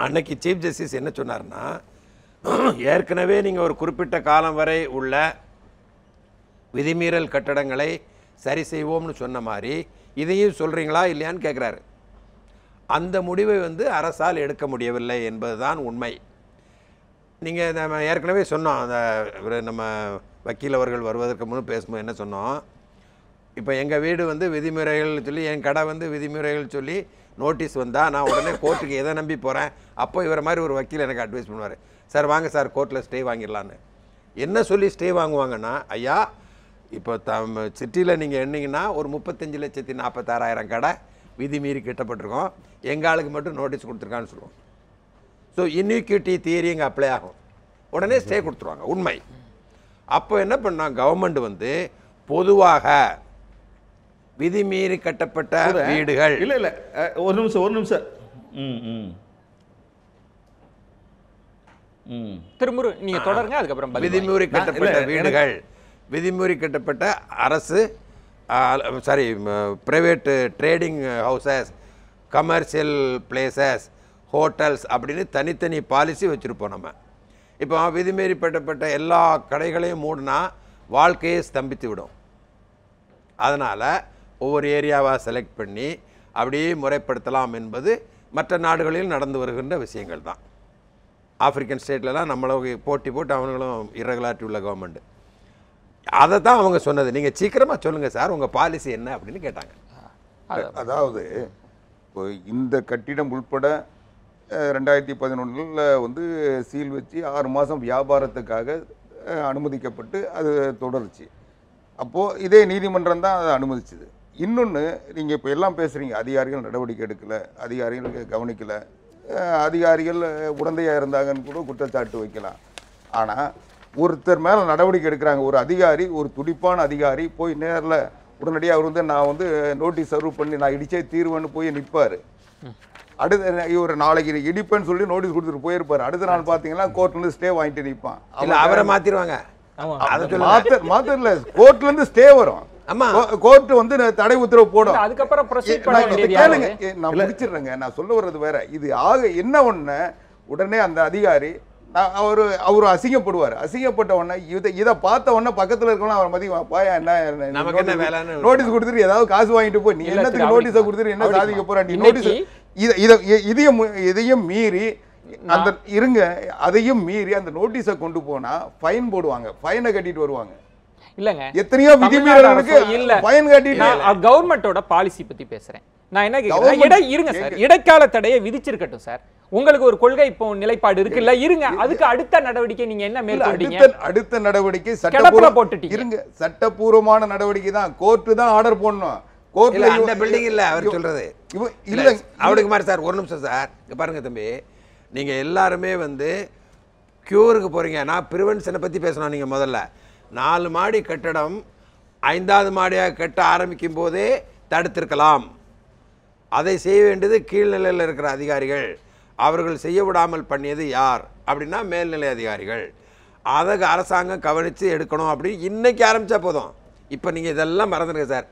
அன்னைக்கு சீஃப் ஜஸ்டிஸ் என்ன சொன்னார்னா, ஏற்கனவே நீங்க ஒரு குறிப்பிட்ட காலம் வரை உள்ள விதிமீறல் கட்டடங்களை சரி செய்வோம்னு சொன்ன மாதிரி இதையும் சொல்றீங்களா இல்லையான்னு கேட்குறாரு. அந்த முடிவை அரசால் எடுக்க முடியவில்லை என்பதுதான் உண்மை. நீங்கள் நம்ம ஏற்கனவே சொன்னோம், அந்த நம்ம வக்கீல் அவர்கள் வருவதற்கு முன் பேசும்போது என்ன சொன்னோம், இப்போ எங்கள் வீடு விதிமுறைகள் சொல்லி, என் கடை விதிமுறைகள் சொல்லி நோட்டீஸ் வந்தால் நான் உடனே கோர்ட்டுக்கு எதை நம்பி போகிறேன். அப்போ இவரை மாதிரி ஒரு வக்கீல் எனக்கு அட்வைஸ் பண்ணுவார், சார் வாங்க சார் கோர்ட்டில் ஸ்டே வாங்கிடலான்னு. என்ன சொல்லி ஸ்டே வாங்குவாங்கன்னா, ஐயா இப்போ சிட்டியில் நீங்கள் எண்ணிங்கன்னா ஒரு 35,46,000 கடை விதிமீறி கட்டப்பட்டிருக்கோம், எங்கள் ஆளுக்கு மட்டும் நோட்டீஸ் கொடுத்துருக்கான்னு சொல்லுவோம். ஸோ இன்இக்விட்டி தியரி இங்கே அப்ளை ஆகும், உடனே ஸ்டே கொடுத்துருவாங்க. உண்மை. அப்போ என்ன பண்ணாங்க கவர்மெண்ட் பொதுவாக விதிமீறி கட்டப்பட்ட வீடுகள் இல்லை ஒரு நிமிஷம் திரும்ப நீங்க தொடருங்க. அதுக்கப்புறம் விதிமீறி கட்டப்பட்ட வீடுகள், விதிமீறி கட்டப்பட்ட அரசு private trading houses, commercial places, hotels அப்படின்னு தனித்தனி பாலிசி வச்சுருப்போம் நம்ம. இப்போ விதிமீறப்பட்ட எல்லா கடைகளையும் மூடினா வாழ்க்கையை ஸ்தம்பித்து விடும். அதனால் ஒவ்வொரு ஏரியாவாக செலக்ட் பண்ணி அப்படியே முறைப்படுத்தலாம் என்பது மற்ற நாடுகளில் நடந்து வருகின்ற விஷயங்கள் தான். ஆப்பிரிக்கன் ஸ்டேட்லலாம் நம்மளை போட்டி போட்டு அவங்களும் இரகுலாரிட்டி உள்ள கவர்மெண்ட். அதை தான் அவங்க சொன்னது. நீங்கள் சீக்கிரமாக சொல்லுங்கள் சார் உங்கள் பாலிசி என்ன அப்படின்னு கேட்டாங்க. அதாவது இந்த கட்டிடம் உள்பட 2011 சீல் வச்சு 6 மாதம் வியாபாரத்துக்காக அனுமதிக்கப்பட்டு அது தொடர்ச்சி. அப்போது இதே நீதிமன்றம் தான் அதை அனுமதிச்சுது. இன்னொன்று, நீங்கள் இப்போ எல்லாம் பேசுகிறீங்க, அதிகாரிகள் நடவடிக்கை எடுக்கலை, அதிகாரிகள் கவனிக்கலை, அதிகாரிகள் உடந்தையாக இருந்தாங்கன்னு கூட குற்றச்சாட்டு வைக்கலாம். ஆனால் ஒருத்தர் மேலே நடவடிக்கை எடுக்கிறாங்க, ஒரு அதிகாரி, ஒரு துடிப்பான அதிகாரி போய் நேரில் உடனடியாக அவர் நான் நோட்டீஸ் சர்வ் பண்ணி நான் இடிச்சே தீர்வேன்னு போய் நிற்பார். அடுத்த இவர் நாளைக்கு இடிப்பேன்னு சொல்லி நோட்டீஸ் கொடுத்துட்டு போயிருப்பாரு. அடுத்த நாள் பார்த்தீங்கன்னா கோர்ட்லேருந்து ஸ்டே வாங்கிட்டு நிற்பான். அவரை மாற்றிடுவாங்க. மாத்திரல கோர்ட்லேருந்து ஸ்டே வரும். ஆமா. கோர்ட் வந்து தடை உத்தரவு போடும். அதுக்கப்புறம் proceed பண்ண நான் வேண்டியது கேளுங்க, யாரு? நான் முடிச்சிடுறேங்க. நான் சொல்ல வர்றது வேற. இது என்ன ஒண்ணு உடனே அந்த அதிகாரி அவரு அசிங்கப்படுவார். அசிங்கப்பட்ட உடனே இதை பார்த்த உடனே பக்கத்துல இருக்கவங்க அவர் மதி பாயா நமக்கு என்ன வேலைன்னு நோட்டீஸ் கொடுத்துட்டு ஏதாவது காசு வாங்கிட்டு போய் நீ இல்ல என்னத்துக்கு திரு, நோட்டீஸை கொடுத்துட்டு என்ன அப்படி சாதிக்க போற நீ இன்னைக்கு நோட்டீஸ் இதையும் மீறி அந்த இருங்க அதையும் மீறி அந்த நோட்டீஸை கொண்டு போனா ஃபைன் போடுவாங்க. ஃபைனை கட்டிட்டு வருவாங்க. இல்லங்க, எத்தனையோ விதிமீறல்களுக்கு இல்ல ஃபைன் கட்டிட்டு நான் கவர்மெண்டோட பாலிசி பத்தி பேசுறேன். நான் என்ன கேக்குறேன், இருங்க சார், இடைக்கால தடையை விதிச்சிருக்கட்டும் சார். உங்களுக்கு ஒரு கொள்கை இப்போ நிலைப்பாடு இருக்குல்ல, இருங்க, அதுக்கு அடுத்த நடவடிக்கை நீங்க என்ன மேற்கொண்டீங்க? அடுத்த நடவடிக்கை கிளப்புல போட்டுட்டீங்க. இருங்க, சட்டபூர்வமான நடவடிக்கை தான். கோர்ட் தான் ஆர்டர் போடணும். கோர்ட்ல அந்த பில்டிங் இல்ல அவர் சொல்றது இல்ல அவருக்கு மாதிரி சார். ஒரு நிமிஷம் சார், இங்க பாருங்க தம்பி, நீங்க எல்லாருமே வந்து கியூருக்கு போறீங்க. நான் பிரிவென்ஷனை பத்தி பேசணும். நீங்க முதல்ல 4 மாடி கட்டடம் 5வது மாடியாக கட்ட ஆரம்பிக்கும் போதே தடுத்திருக்கலாம். அதை செய்ய வேண்டியது கீழ்நிலையில் இருக்கிற அதிகாரிகள். அவர்கள் செய்ய விடாமல் பண்ணியது யார் அப்படின்னா மேல்நிலை அதிகாரிகள். அதை அரசாங்கம் கவனித்து எடுக்கணும் அப்படின்னு இன்னைக்கு ஆரம்பித்தா போதும். இப்போ நீங்கள் இதெல்லாம் மறந்துடுங்க சார்.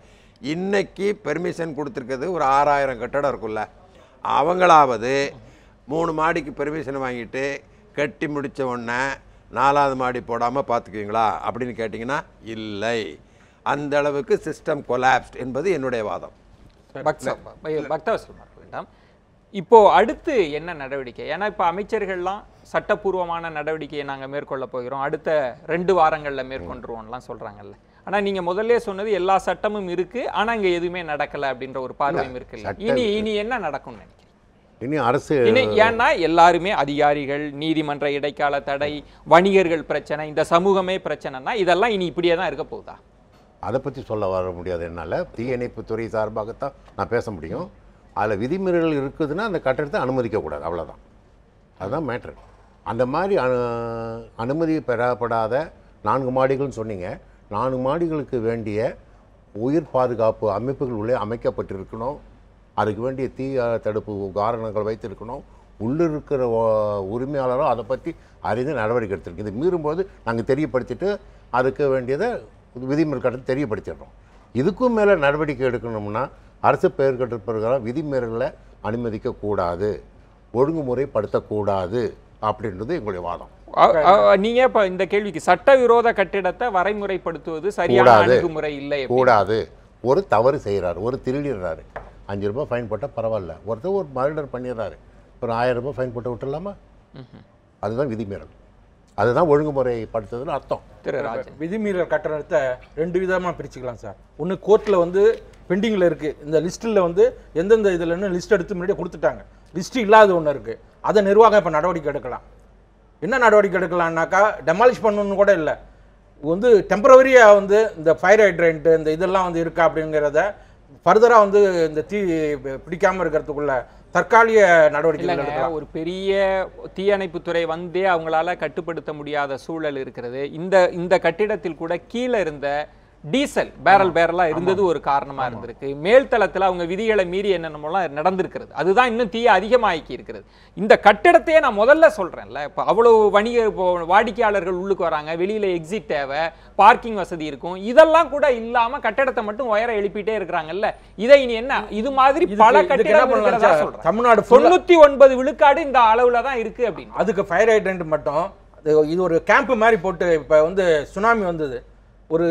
இன்னைக்கு பெர்மிஷன் கொடுத்துருக்கிறது ஒரு 6000 கட்டடம் இருக்குல்ல, அவங்களாவது 3 மாடிக்கு பெர்மிஷன் வாங்கிட்டு கட்டி முடித்த உடனே 4வது மாடி போடாமல் பார்த்துக்குவீங்களா அப்படின்னு கேட்டிங்கன்னா இல்லை. அந்த அளவுக்கு சிஸ்டம் கொலாப்ஸ்ட் என்பது என்னுடைய வாதம். பக்தவசல் மாற்ற வேண்டாம். இப்போ அடுத்து என்ன நடவடிக்கை? ஏன்னா இப்போ அமைச்சர்கள்லாம் சட்டப்பூர்வமான நடவடிக்கையை நாங்கள் மேற்கொள்ள போகிறோம், அடுத்த 2 வாரங்களில் மேற்கொண்டுருவோம்லாம் சொல்றாங்கல்ல. ஆனா நீங்க முதல்ல சொன்னது எல்லா சட்டமும் இருக்கு, ஆனா இங்க எதுவுமே நடக்கல அப்படின்ற ஒரு பார்வையும் இருக்குல்ல. இனி என்ன நடக்கும்னு நினைக்கிறேன்? இனி அரசு ஏன்னா எல்லாருமே அதிகாரிகள், நீதிமன்ற இடைக்கால தடை, வணிகர்கள் பிரச்சனை, இந்த சமூகமே பிரச்சனைனா இதெல்லாம் இனி இப்படியே தான் இருக்க போகுதா? அதை பற்றி சொல்ல வர முடியாது. என்னால் தீயணைப்புத்துறை சார்பாகத்தான் நான் பேச முடியும். அதில் விதிமீறல்கள் இருக்குதுன்னா அந்த கட்டடத்தை அனுமதிக்கக்கூடாது, அவ்வளோதான். அதுதான் மேட்ரு. அந்த மாதிரி அனுமதி பெறப்படாத 4 மாடிகள்னு சொன்னீங்க. 4 மாடிகளுக்கு வேண்டிய உயிர் பாதுகாப்பு அமைப்புகள் உள்ளே அமைக்கப்பட்டிருக்கணும். அதுக்கு வேண்டிய தீ தடுப்பு காரணங்கள் வைத்திருக்கணும். உள்ளிருக்கிற உரிமையாளரும் அதை பற்றி அறிந்து நடவடிக்கை எடுத்திருக்கு. இது மீறும்போது நாங்கள் தெரியப்படுத்திட்டு அதுக்கு வேண்டியதை விதிமீறல் கட்டத்தை தெரியப்படுத்திடுறோம். இதுக்கும் மேலே நடவடிக்கை எடுக்கணும்னா அரசு பெயர் கட்டுப்பிறகு விதிமீறலை அனுமதிக்கக்கூடாது, ஒழுங்குமுறைப்படுத்தக்கூடாது அப்படின்றது எங்களுடைய வாதம். நீங்க இப்ப இந்த கேள்விக்கு சட்டவிரோத கட்டிடத்தை வரைமுறைப்படுத்துவது சரியான அணுகுமுறை இல்லை கூடாது. ஒரு தவறு செய்கிறார், ஒரு திருடிடுறாரு, 5 ரூபாய் ஃபைன் போட்டால் பரவாயில்ல. ஒருத்தர் ஒரு மர்டர் பண்ணிடுறாரு, ஒரு 1000 ரூபாய் ஃபைன் போட்டு விட்டுடலாமா? அதுதான் விதிமீறல். அதுதான் ஒழுங்குமுறைப்படுத்துறதுன்னு அர்த்தம். விதிமீறல் கட்டணத்தை 2 விதமாக பிரிச்சுக்கலாம் சார். ஒன்று கோர்ட்டில் வந்து பெண்டிங்கில் இருக்குது, இந்த லிஸ்ட்டில் வந்து எந்தெந்த இதில்னு லிஸ்ட் எடுத்து முன்னாடியே கொடுத்துட்டாங்க. லிஸ்ட்டு இல்லாத ஒன்று இருக்குது, அதை நிர்வாகம் இப்போ நடவடிக்கை எடுக்கலாம். என்ன நடவடிக்கை எடுக்கலாம்னாக்கா, டெமாலிஷ் பண்ணணுன்னு கூட இல்லை, வந்து டெம்பரவரியாக வந்து இந்த ஃபயர் ஹைட்ரண்ட் இந்த இதெல்லாம் வந்து இருக்கா அப்படிங்கிறத ஃபர்தராக வந்து இந்த தீ பிடிக்காமல் இருக்கிறதுக்குள்ள தற்காலிக நடவடிக்கைகள் எடுக்கலாம். ஒரு பெரிய தீயணைப்புத்துறை வந்தே அவங்களால கட்டுப்படுத்த முடியாத சூழல் இருக்கிறது. இந்த கட்டிடத்தில் கூட கீழே இருந்த டீசல் பேரலா இருந்தது ஒரு காரணமா இருந்திருக்கு. மேல்தளத்தில் அவங்க விதிகளை மீறி என்னென்னலாம் நடந்திருக்கிறது. அதுதான் இன்னும் தீய அதிகமாக்கி இருக்கிறது. இந்த கட்டிடத்தையே நான் முதல்ல சொல்றேன்ல, இப்போ அவ்வளவு வணிக வாடிக்கையாளர்கள் உள்ளுக்கு வராங்க, வெளியில எக்ஸிட் தேவை, பார்க்கிங் வசதி இருக்கும், இதெல்லாம் கூட இல்லாம கட்டிடத்தை மட்டும் உயர எழுப்பிட்டே இருக்கிறாங்கல்ல. இதை இனி என்ன இது மாதிரி பல கட்டிடம் தமிழ்நாடு 99 விழுக்காடு இந்த அளவுல தான் இருக்கு அப்படின்னு. அதுக்கு ஃபயர் ஹைட்ரண்ட் மட்டும் இது ஒரு கேம்ப் மாதிரி போட்டு, இப்போ வந்து சுனாமி வந்தது, ஒரு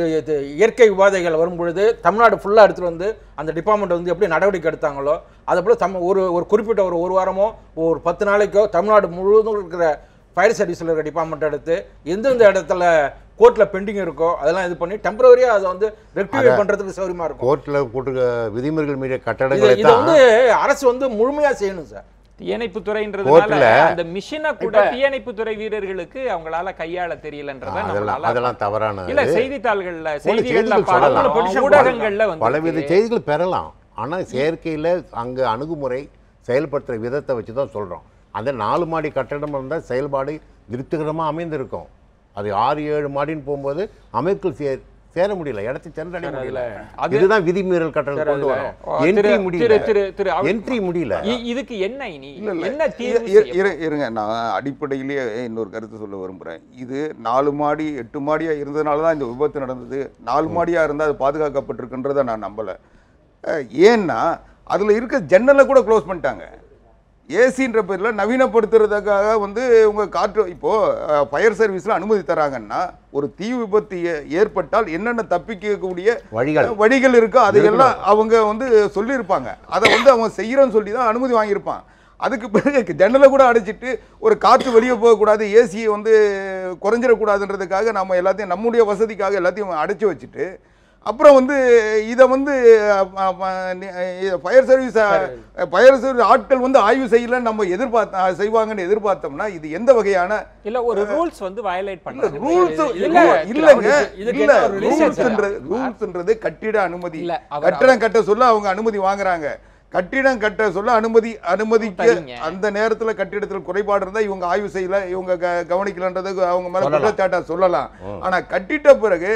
இயற்கை உபாதைகள் வரும்பொழுது தமிழ்நாடு ஃபுல்லாக எடுத்துகிட்டு வந்து அந்த டிபார்ட்மெண்ட் வந்து எப்படி நடவடிக்கை எடுத்தாங்களோ அதை போல் ஒரு குறிப்பிட்ட ஒரு வாரமோ ஒரு 10 நாளைக்கோ தமிழ்நாடு முழுவதும் இருக்கிற ஃபயர் சர்வீஸில் இருக்கிற டிபார்ட்மெண்ட் எடுத்து எந்தெந்த இடத்துல கோர்ட்டில் பெண்டிங் இருக்கோ அதெல்லாம் இது பண்ணி டெம்பரரியாக அதை வந்து ரெக்டிஃபை பண்ணுறதுக்கு சௌகரியமாக இருக்கும். கோர்ட்டில் போட்டு விதிமுறைகள் மீறிய கட்டடங்களை இதை வந்து அரசு வந்து முழுமையாக செய்யணும் சார். தீயணைப்புத்துறைன்றதுனால அந்த மிஷினை கூட தீயணைப்புத்துறை வீரர்களுக்கு அவங்களால கையாள தெரியலன்றத அதெல்லாம் தவறானது. இல்ல செய்தித்தாள்கள்ல ஊடகங்கள்ல வந்து பலவித செய்திகள் பெறலாம். ஆனா செயற்கையில அங்க அணுகுமுறை செயல்படுத்துற விதத்தை வச்சுதான் சொல்றோம். அந்த 4 மாடி கட்டடம் இருந்தால் செயல்பாடு திருப்திகரமா அமைந்திருக்கும். அது 6-7 மாடின்னு போகும்போது அமைப்புகள் சேர முடியல, இடத்தை சென்றடைய முடியல. அது- இதுதான் விதிமீறல் கட்டணம் கொண்டு வரோம். திரு- என்ட்ரி முடியல, திரு என்ட்ரி முடியல. இதுக்கு என்ன இனி இல்ல என்ன தீர்வு இருங்க, நான் அடிப்படையிலேயே இன்னொரு கருத்து சொல்ல விரும்புகிறேன். இது 4 மாடி 8 மாடியாக இருந்ததுனால தான் இந்த விபத்து நடந்தது. 4 மாடியாக இருந்தால் அது பாதுகாக்கப்பட்டிருக்குன்றதை நான் நம்பலை. ஏன்னா அதில் இருக்க ஜன்னலை கூட க்ளோஸ் பண்ணிட்டாங்க. ஏசின்ற பேரில் நவீனப்படுத்துறதுக்காக வந்து உங்கள் காற்று இப்போது ஃபயர் சர்வீஸில் அனுமதி தராங்கன்னா ஒரு தீ விபத்து ஏற்பட்டால் என்னென்ன தப்பிக்கக்கூடிய வழிகள் இருக்கோ அதையெல்லாம் அவங்க வந்து சொல்லியிருப்பாங்க. அதை வந்து அவங்க செய்கிறோன்னு சொல்லி தான் அனுமதி வாங்கியிருப்பான். அதுக்கு பிறகு ஜன்னலை கூட அடைச்சிட்டு ஒரு காற்று வெளியே போகக்கூடாது, ஏசியை வந்து குறைஞ்சிடக்கூடாதுன்றதுக்காக நம்ம எல்லாத்தையும் நம்முடைய வசதிக்காக எல்லாத்தையும் அடைச்சி வச்சுட்டு அப்புறம் வந்து இதை வந்து ஃபயர் சர்வீஸ் ஆட்கள் வந்து ஆய்வு செய்யல நம்ம செய்வாங்கன்னு எதிர்பார்த்தோம்னா இது எந்த வகையான இல்ல ஒரு ரூல்ஸ் வந்து வயலேட் பண்றாங்க. ரூல்ஸ் ரூல்ஸ்ன்றது கட்டிட அனுமதி. கட்டிடம் கட்ட சொல்ல அவங்க அனுமதி வாங்குறாங்க. கட்டிடம் கட்ட சொல்ல அனுமதிக்கு அந்த நேரத்தில் கட்டிடத்தில் குறைபாடு இருந்தால் இவங்க ஆய்வு செய்யல, இவங்க கவனிக்கலன்றது அவங்க மேல குற்றச்சாட்டா சொல்லலாம். ஆனா கட்டிட்ட பிறகு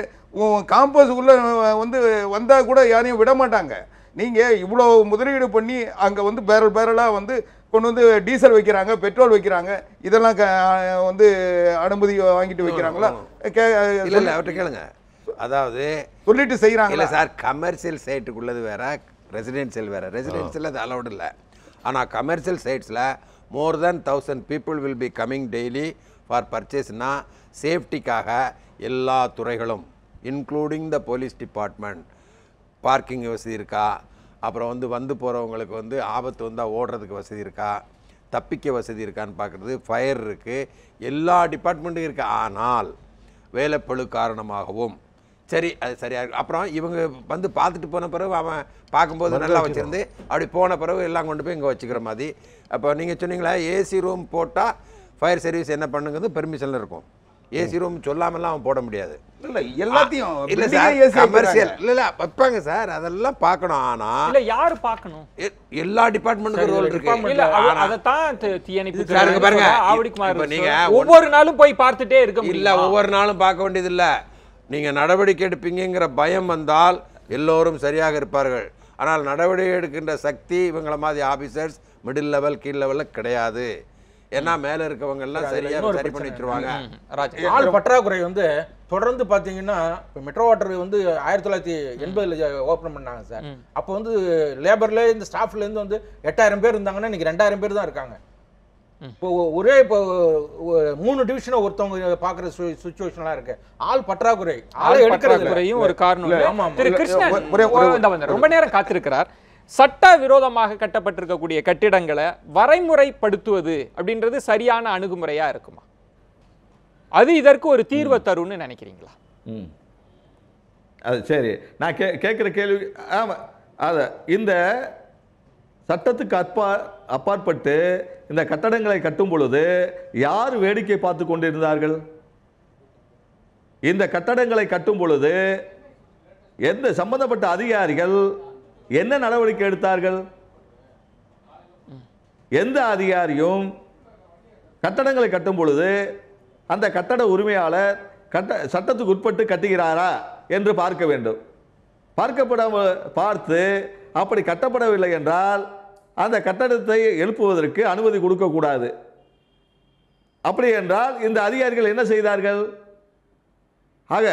காம்பஸுக்குள்ள வந்து வந்தா கூட யாரையும் விட மாட்டாங்க. நீங்க இவ்வளவு முதலீடு பண்ணி அங்க வந்து பேரலா வந்து கொண்டு வந்து டீசல் வைக்கிறாங்க, பெட்ரோல் வைக்கிறாங்க, இதெல்லாம் வந்து அனுமதி வாங்கிட்டு வைக்கிறாங்களா? இல்ல அவர்கிட்ட கேளுங்க. அதாவது சொல்லிட்டு செய்யறாங்க. இல்ல சார், கமர்ஷியல் சைட்டுக்குள்ளது வேற, ரெசிடென்சியல் வேற. ரெசிடென்சியல் அது அலௌட் இல்லை. ஆனால் கமர்ஷியல் சைட்ஸில் more than 1000 people will be coming daily for பர்ச்சேஸ்னா சேஃப்டிக்காக எல்லா துறைகளும் including the police department parking வசதி இருக்கா, அப்புறம் வந்து போகிறவங்களுக்கு வந்து ஆபத்து வந்தால் ஓடுறதுக்கு வசதி இருக்கா, தப்பிக்க வசதி இருக்கான்னு பார்க்குறது, ஃபயர் இருக்குது, எல்லா டிபார்ட்மெண்ட்டும் இருக்குது. ஆனால் வேலைப்பளு காரணமாகவும் சரி அது சரியாக இருக்கு. அப்புறம் இவங்க வந்து பார்த்துட்டு போன பிறகு அவன் பார்க்கும்போது நல்லா வச்சுருந்து அப்படி போன பிறகு எல்லாம் கொண்டு போய் இங்கே வச்சுக்கிற மாதிரி. அப்போ நீங்கள் சொன்னீங்களா ஏசி ரூம் போட்டால் ஃபயர் சர்வீஸ் என்ன பண்ணுங்கிறது பெர்மிஷனில் இருக்கும். ஏசி ரூம் சொல்லாமல்லாம் அவன் போட முடியாது. இல்லை எல்லாத்தையும் இல்லை சார், கமர்ஷியல் இல்லை வைப்பாங்க சார், அதெல்லாம் பார்க்கணும். ஆனால் இல்ல யாரு பார்க்கணும்? எல்லா டிபார்ட்மெண்ட்டுக்கும் ரோல் இருக்கு. இல்ல அதைத்தான் தீயணைப்பு பாருங்க, ஆவடிக்குமார் நீங்க ஒவ்வொரு நாளும் போய் பார்த்துட்டே இருக்க இல்லை, ஒவ்வொரு நாளும் பார்க்க வேண்டியது இல்லை. நீங்கள் நடவடிக்கை எடுப்பீங்கிற பயம் வந்தால் எல்லோரும் சரியாக இருப்பார்கள். ஆனால் நடவடிக்கை எடுக்கின்ற சக்தி இவங்கள மாதிரி ஆஃபீஸர்ஸ் மிடில் லெவல் கீழ் லெவலில் கிடையாது. ஏன்னா மேலே இருக்கவங்க எல்லாம் சரியாக சரி பண்ணி வச்சிருவாங்க. ஆள் பற்றாக்குறை வந்து தொடர்ந்து பார்த்தீங்கன்னா இப்போ மெட்ரோ வாட்டர் வந்து 1980 ஓப்பன் பண்ணாங்க சார். அப்போ வந்து லேபர்ல இந்த ஸ்டாஃப்லேருந்து வந்து 8000 பேர் இருந்தாங்கன்னா இன்னைக்கு 2000 பேர் தான் இருக்காங்க. இப்போ ஒரே இப்போ 3 டிவிஷனை ஒருத்தவங்க பார்க்குற சுச்சுவேஷன்லாம் இருக்கு. ஆள் பற்றாக்குறை, ஆளை எடுக்கிறதுலையும் ஒரு காரணம். திரு கிருஷ்ணன் ரொம்ப நேரம் காத்திருக்கிறார். சட்ட விரோதமாக கட்டப்பட்டிருக்கக்கூடிய கட்டிடங்களை வரைமுறைப்படுத்துவது அப்படின்றது சரியான அணுகுமுறையா இருக்குமா? அது இதற்கு ஒரு தீர்வை தரும்னு நினைக்கிறீங்களா? அது சரி, நான் கேட்குற கேள்வி ஆமாம். அதை இந்த சட்டத்துக்கு அப்பாற்பட்டு இந்த கட்டடங்களை கட்டும் பொழுது யார் வேடிக்கை பார்த்து கொண்டிருந்தார்கள்? இந்த கட்டடங்களை கட்டும் பொழுது எந்த சம்பந்தப்பட்ட அதிகாரிகள் என்ன நடவடிக்கை எடுத்தார்கள்? எந்த அதிகாரியும் கட்டடங்களை கட்டும் பொழுது அந்த கட்டட உரிமையாளர் சட்டத்துக்கு உட்பட்டு கட்டுகிறாரா என்று பார்க்க வேண்டும். பார்த்து அப்படி கட்டப்படவில்லை என்றால் அந்த கட்டடத்தை எழுப்புவதற்கு அனுமதி கொடுக்கக்கூடாது. அப்படி என்றால் இந்த அதிகாரிகள் என்ன செய்தார்கள்? ஆக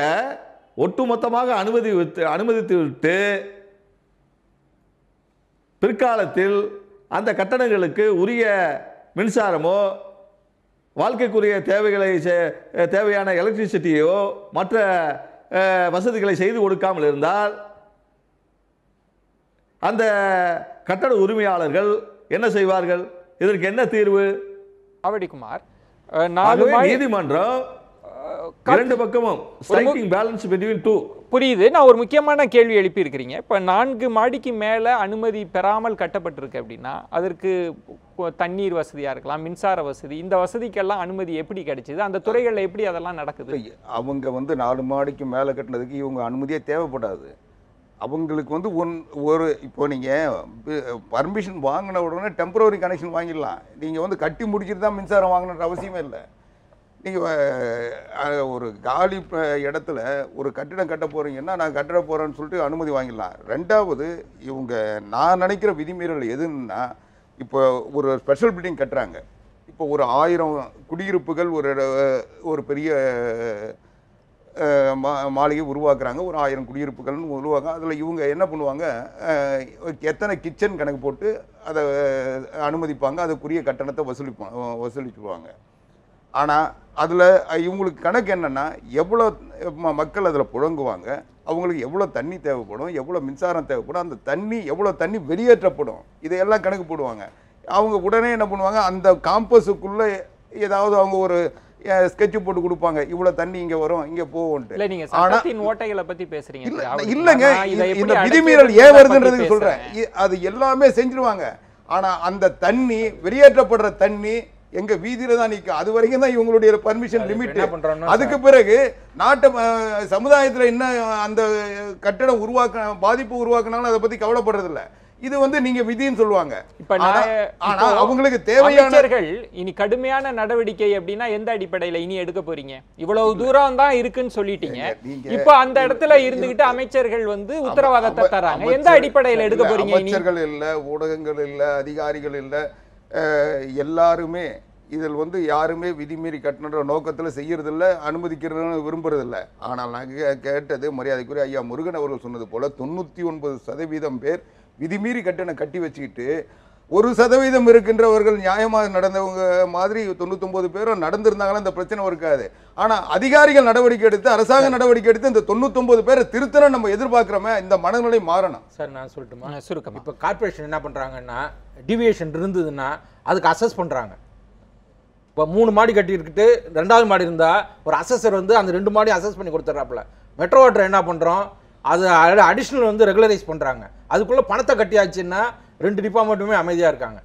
ஒட்டுமொத்தமாக அனுமதித்து விட்டு பிற்காலத்தில் அந்த கட்டடங்களுக்கு உரிய மின்சாரமோ வாழ்க்கைக்குரிய தேவையான எலக்ட்ரிசிட்டியோ மற்ற வசதிகளை செய்து கொடுக்காமல் இருந்தால் அந்த கட்டட உரிமையாளர்கள் என்ன செய்வார்கள்? இதற்கு என்ன தீர்வு? ஆவடிக்குமார், நீதிமன்றம் இரண்டு பக்கமும் ஸ்ட்ரைக்கிங் பேலன்ஸ் பிட்வீன் டூ. புரியுது. நான் ஒரு முக்கியமான கேள்வி எழுப்பி இருக்கிறீங்க. இப்போ 4 மாடிக்கு மேலே அனுமதி பெறாமல் கட்டப்பட்டிருக்கு அப்படின்னா அதற்கு தண்ணீர் வசதியாக இருக்கலாம், மின்சார வசதி, இந்த வசதிக்கெல்லாம் அனுமதி எப்படி கிடைச்சிது? அந்த துறைகளில் எப்படி அதெல்லாம் நடக்குது? அவங்க வந்து 4 மாடிக்கு மேலே கட்டினதுக்கு இவங்க அனுமதியே தேவைப்படாது. அவங்களுக்கு வந்து ஒரு இப்போ நீங்கள் பர்மிஷன் வாங்கின உடனே டெம்பரரி கனெக்ஷன் வாங்கிடலாம். நீங்கள் வந்து கட்டி முடிச்சுட்டு தான் மின்சாரம் வாங்கணுன்ற அவசியமே இல்லை. நீங்கள் ஒரு காலி இடத்துல ஒரு கட்டிடம் கட்ட போகிறீங்கன்னா நான் கட்டிட போகிறேன்னு சொல்லிட்டு அனுமதி வாங்கிடலாம். ரெண்டாவது இவங்க நான் நினைக்கிற விதிமீறல் எதுன்னா, இப்போ ஒரு ஸ்பெஷல் பில்டிங் கட்டுறாங்க. இப்போ ஒரு 1000 குடியிருப்புகள் ஒரு பெரிய மாளிகை உருவாக்குறாங்க. ஒரு 1000 குடியிருப்புகள்னு உருவாங்க. அதில் இவங்க என்ன பண்ணுவாங்க, எத்தனை கிச்சன் கணக்கு போட்டு அதை அனுமதிப்பாங்க, அதுக்குரிய கட்டணத்தை வசூலிச்சுடுவாங்க. ஆனால் அதில் இவங்களுக்கு கணக்கு என்னென்னா, எவ்வளோ மக்கள் அதில் புழங்குவாங்க, அவங்களுக்கு எவ்வளோ தண்ணி தேவைப்படும், எவ்வளோ மின்சாரம் தேவைப்படும், அந்த தண்ணி எவ்வளோ தண்ணி வெளியேற்றப்படும், இதையெல்லாம் கணக்கு போடுவாங்க. அவங்க உடனே என்ன பண்ணுவாங்க, அந்த காம்பஸுக்குள்ளே ஏதாவது அவங்க ஒரு ஸ்கெட்ச் போட்டு கொடுப்பாங்க, இவ்வளோ தண்ணி இங்கே வரும் இங்கே போவோன்ட்டு. இல்லை, நீங்கள் சட்டத்தின் ஓட்டைகளை பற்றி பேசுகிறீங்க. இல்லைங்க, இந்த விதிமீறல் ஏன் வருதுன்றதுக்கு சொல்கிறேன். அது எல்லாமே செஞ்சிருவாங்க. ஆனால் அந்த தண்ணி வெளியேற்றப்படுற தண்ணி எங்க வீதியில தான் நிற்கும். அது வரைக்கும் தான் இவங்களுடைய பர்மிஷன் லிமிட். அதுக்கு பிறகு நாட்டு சமுதாயத்தில் என்ன அந்த கட்டடம் பாதிப்பு உருவாக்குனாலும் அதை பத்தி கவலைப்படுறது இல்லை. இது நீங்க விதின்னு சொல்லுவாங்க. ஆனா அவங்களுக்கு தேவையான இனி கடுமையான நடவடிக்கை அப்படின்னா எந்த அடிப்படையில இனி எடுக்க போறீங்க? இவ்வளவு தூரம் தான் இருக்குன்னு சொல்லிட்டீங்க. இப்ப அந்த இடத்துல இருந்துகிட்டு அமைச்சர்கள் உத்தரவாதத்தை தராங்க. எந்த அடிப்படையில எடுக்க போறீங்க? அமைச்சர்கள் இல்ல, ஊடகங்கள் இல்ல, அதிகாரிகள் இல்ல, எல்லாருமே இதில் யாருமே விதிமீறி கட்டண நோக்கத்தில் செய்யறதில்ல, அனுமதிக்கிறதுன்னு விரும்புறதில்லை. ஆனால் நாங்கள் கேட்டது மரியாதைக்குரிய ஐயா முருகன் அவர்கள் சொன்னது போல 99% பேர் விதிமீறி கட்டணம் கட்டி வச்சுக்கிட்டு 1% இருக்கின்றவர்கள் நியாயமாக நடந்தவங்க மாதிரி 99 பேரும் நடந்திருந்தாங்களா இந்த பிரச்சனை இருக்காது. ஆனால் அதிகாரிகள் நடவடிக்கை எடுத்து, அரசாங்க நடவடிக்கை எடுத்து இந்த 99 பேரை திருத்தணும் நம்ம எதிர்பார்க்கிறோமே. இந்த மனநிலை மாறணும். சார் நான் சொல்லட்டுமா? சுருக்கம். இப்போ கார்பரேஷன் என்ன பண்ணுறாங்கன்னா, டிவியேஷன் இருந்ததுன்னா அதுக்கு அசஸ் பண்ணுறாங்க. இப்போ 3 மாடி கட்டியிருக்கிட்டு 2வது மாடி இருந்தால் ஒரு அசஸர் அந்த 2 மாடி அசஸ் பண்ணி கொடுத்துட்றாப்புல. மெட்ரோ வாட்டர் என்ன பண்ணுறோம், அது அடிஷ்னல் ரெகுலரைஸ் பண்ணுறாங்க. அதுக்குள்ளே பணத்தை கட்டியாச்சுன்னா 2 டிபார்ட்மெண்ட்டுமே அமைதியாக இருக்காங்க.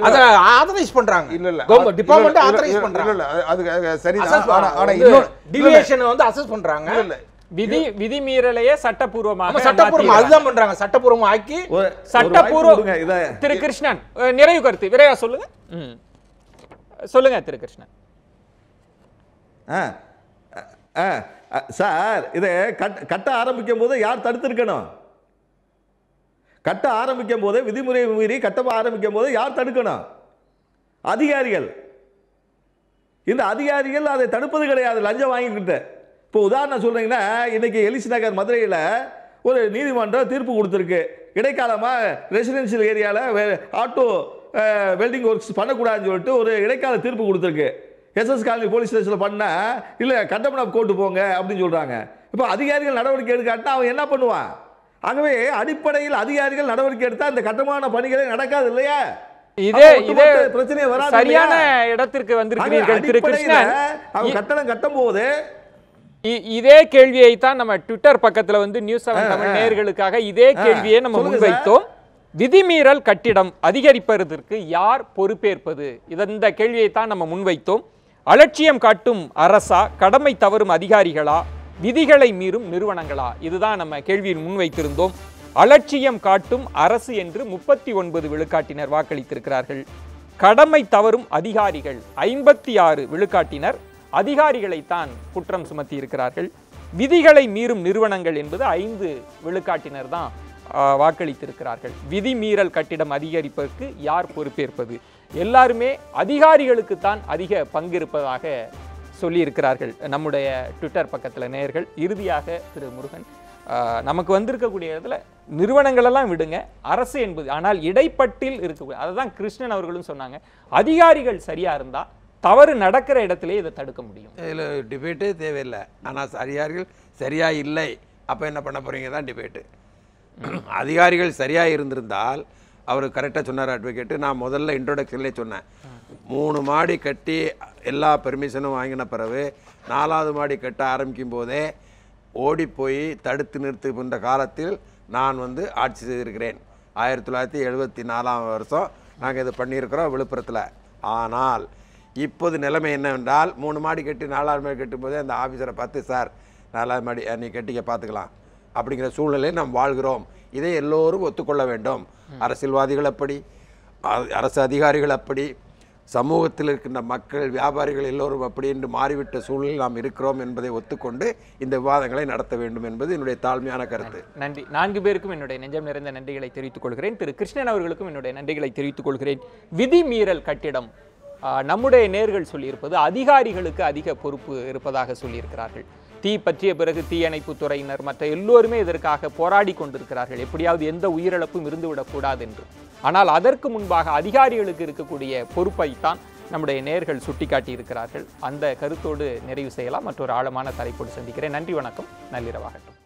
அதை ஆதரைஸ் பண்ணுறாங்க. இல்லை டிபார்ட்மெண்ட் ஆதரைஸ் பண்ணுறாங்க. இல்லை அது சரிதான். ஆனால் இன்னொரு டிவியேஷன் அசஸ் பண்ணுறாங்க. இல்லை விதிமீறலையே சட்டப்பூர்வமாக அதுதான் பண்றாங்க. சட்டப்பூர்வமா ஆக்கி சட்டப்பூர்வ திரு கிருஷ்ணன் நிறைவு கருத்து விரைவா சொல்லுங்க. சொல்லுங்க திரு கிருஷ்ணன். சார், இதை கட்ட ஆரம்பிக்கும் போது யார் தடுத்திருக்கணும்? கட்ட ஆரம்பிக்கும் போது விதிமுறை மீறி கட்ட ஆரம்பிக்கும் போது யார் தடுக்கணும்? அதிகாரிகள். இந்த அதிகாரிகள் அதை தடுப்பது கிடையாது, லஞ்சம் வாங்கிக்கிட்டு. இப்போ உதாரணம் சொல்றீங்கன்னா, இன்னைக்கு எலிசி நகர் மதுரையில் ஒரு நீதிமன்றம் தீர்ப்பு கொடுத்துருக்கு. இடைக்காலமாக ரெசிடென்ஷியல் ஏரியாவில் ஆட்டோ வெல்டிங் ஒர்க்ஸ் பண்ணக்கூடாதுன்னு சொல்லிட்டு ஒரு இடைக்கால தீர்ப்பு கொடுத்துருக்கு. எஸ்எஸ் காலனி போலீஸ் ஸ்டேஷனில் பண்ணால் இல்லை கண்டெம்ட் ஆஃப் கோர்ட்டு போங்க அப்படின்னு சொல்கிறாங்க. இப்போ அதிகாரிகள் நடவடிக்கை எடுக்காட்டினா அவன் என்ன பண்ணுவான்? ஆகவே அடிப்படையில் அதிகாரிகள் நடவடிக்கை எடுத்தால் இந்த கட்டுமான பணிகளே நடக்காது இல்லையா? இதே பிரச்சனை வராது. சரியான இடத்திற்கு வந்திருக்கிறீர்கள் திரு கிருஷ்ணன். அவன் கட்டணம் கட்டும் போது இதே கேள்வியை தான் நம்ம ட்விட்டர் பக்கத்துல நியூஸ் 7 தமிழ் நேயர்களுக்காக இதே கேள்வியை நம்ம முன்வைத்தோம். விதிமீறல் கட்டிடம் அதிகரிப்பதற்கு யார் பொறுப்பேற்பது? இந்த கேள்வியை தான் நம்ம முன்வைத்தோம். அலட்சியம் காட்டும் அரசா, கடமை தவறும் அதிகாரிகளா, விதிகளை மீறும் நிறுவனங்களா? இதுதான் நம்ம கேள்வியில் முன்வைத்திருந்தோம். அலட்சியம் காட்டும் அரசு என்று 39 விழுக்காட்டினர் வாக்களித்திருக்கிறார்கள். கடமை தவறும் அதிகாரிகள் 56 விழுக்காட்டினர் அதிகாரிகளைத்தான் குற்றம் சுமத்தி இருக்கிறார்கள். விதிகளை மீறும் நிறுவனங்கள் என்பது 5 விழுக்காட்டினர் தான் வாக்களித்திருக்கிறார்கள். விதிமீறல் கட்டிடம் அதிகரிப்பதற்கு யார் பொறுப்பேற்பது? எல்லாருமே அதிகாரிகளுக்கு தான் அதிக பங்கு இருப்பதாக சொல்லியிருக்கிறார்கள் நம்முடைய ட்விட்டர் பக்கத்தில் நேயர்கள். இறுதியாக திரு முருகன், நமக்கு வந்திருக்கக்கூடிய இடத்துல நிறுவனங்களெல்லாம் விடுங்க, அரசு என்பது, ஆனால் இடைப்பட்டில் இருக்கக்கூடிய, அதை தான் கிருஷ்ணன் அவர்களும் சொன்னாங்க. அதிகாரிகள் சரியா இருந்தா தவறு நடக்கிற இடத்திலே இதை தடுக்க முடியும். இதில் டிபேட்டே தேவையில்லை. ஆனால் அதிகாரிகள் சரியா இல்லை, அப்போ என்ன பண்ண போறீங்க தான் டிபேட்டு. அதிகாரிகள் சரியாக இருந்திருந்தால் அவர் கரெக்டாக சொன்னார் அட்வொகேட்டு. நான் முதல்ல இன்ட்ரோடக்ஷன்லேயே சொன்னேன், 3 மாடி கட்டி எல்லா பெர்மிஷனும் வாங்கின பிறகு 4வது மாடி கட்ட ஆரம்பிக்கும் போதே ஓடி போய் தடுத்து நிறுத்துகின்ற காலத்தில் நான் ஆட்சி செய்திருக்கிறேன். 1974ஆம் வருஷம் நாங்கள் இது பண்ணியிருக்கிறோம் விழுப்புரத்தில். ஆனால் இப்போது நிலைமை என்னவென்றால் 3 மாடி கட்டி 4வது மாடி கட்டும் போதே அந்த ஆஃபீஸரை பார்த்து, சார் 4வது மாடி நீ கட்டிக்க பார்த்துக்கலாம் அப்படிங்கிற சூழ்நிலையை நாம் வாழ்கிறோம். இதை எல்லோரும் ஒத்துக்கொள்ள வேண்டும். அரசியல்வாதிகள் அப்படி, அரசு அதிகாரிகள் அப்படி, சமூகத்தில் இருக்கின்ற மக்கள், வியாபாரிகள் எல்லோரும் அப்படி என்று மாறிவிட்ட சூழலில் நாம் இருக்கிறோம் என்பதை ஒத்துக்கொண்டு இந்த விவாதங்களை நடத்த வேண்டும் என்பது என்னுடைய தாழ்மையான கருத்து. நன்றி. 4 பேருக்கும் என்னுடைய நெஞ்சம் நிறைந்த நன்றிகளை தெரிவித்துக் கொள்கிறேன். திரு கிருஷ்ணன் அவர்களுக்கும் என்னுடைய நன்றிகளை தெரிவித்துக் கொள்கிறேன். விதிமீறல் கட்டிடம், நம்முடைய நேர்கள் சொல்லியிருப்பது அதிகாரிகளுக்கு அதிக பொறுப்பு இருப்பதாக சொல்லியிருக்கிறார்கள். தீ பற்றிய பிறகு தீயணைப்பு துறையினர் மற்ற எல்லோருமே இதற்காக போராடி கொண்டிருக்கிறார்கள், எப்படியாவது எந்த உயிரிழப்பும் இருந்துவிடக்கூடாது என்று. ஆனால் அதற்கு முன்பாக அதிகாரிகளுக்கு இருக்கக்கூடிய பொறுப்பைத்தான் நம்முடைய நேர்கள் சுட்டிக்காட்டி இருக்கிறார்கள். அந்த கருத்தோடு நிறைவு செய்யலாம். மற்றொரு ஆழமான தலைப்போடு சந்திக்கிறேன். நன்றி, வணக்கம், நள்ளிரவாகட்டும்.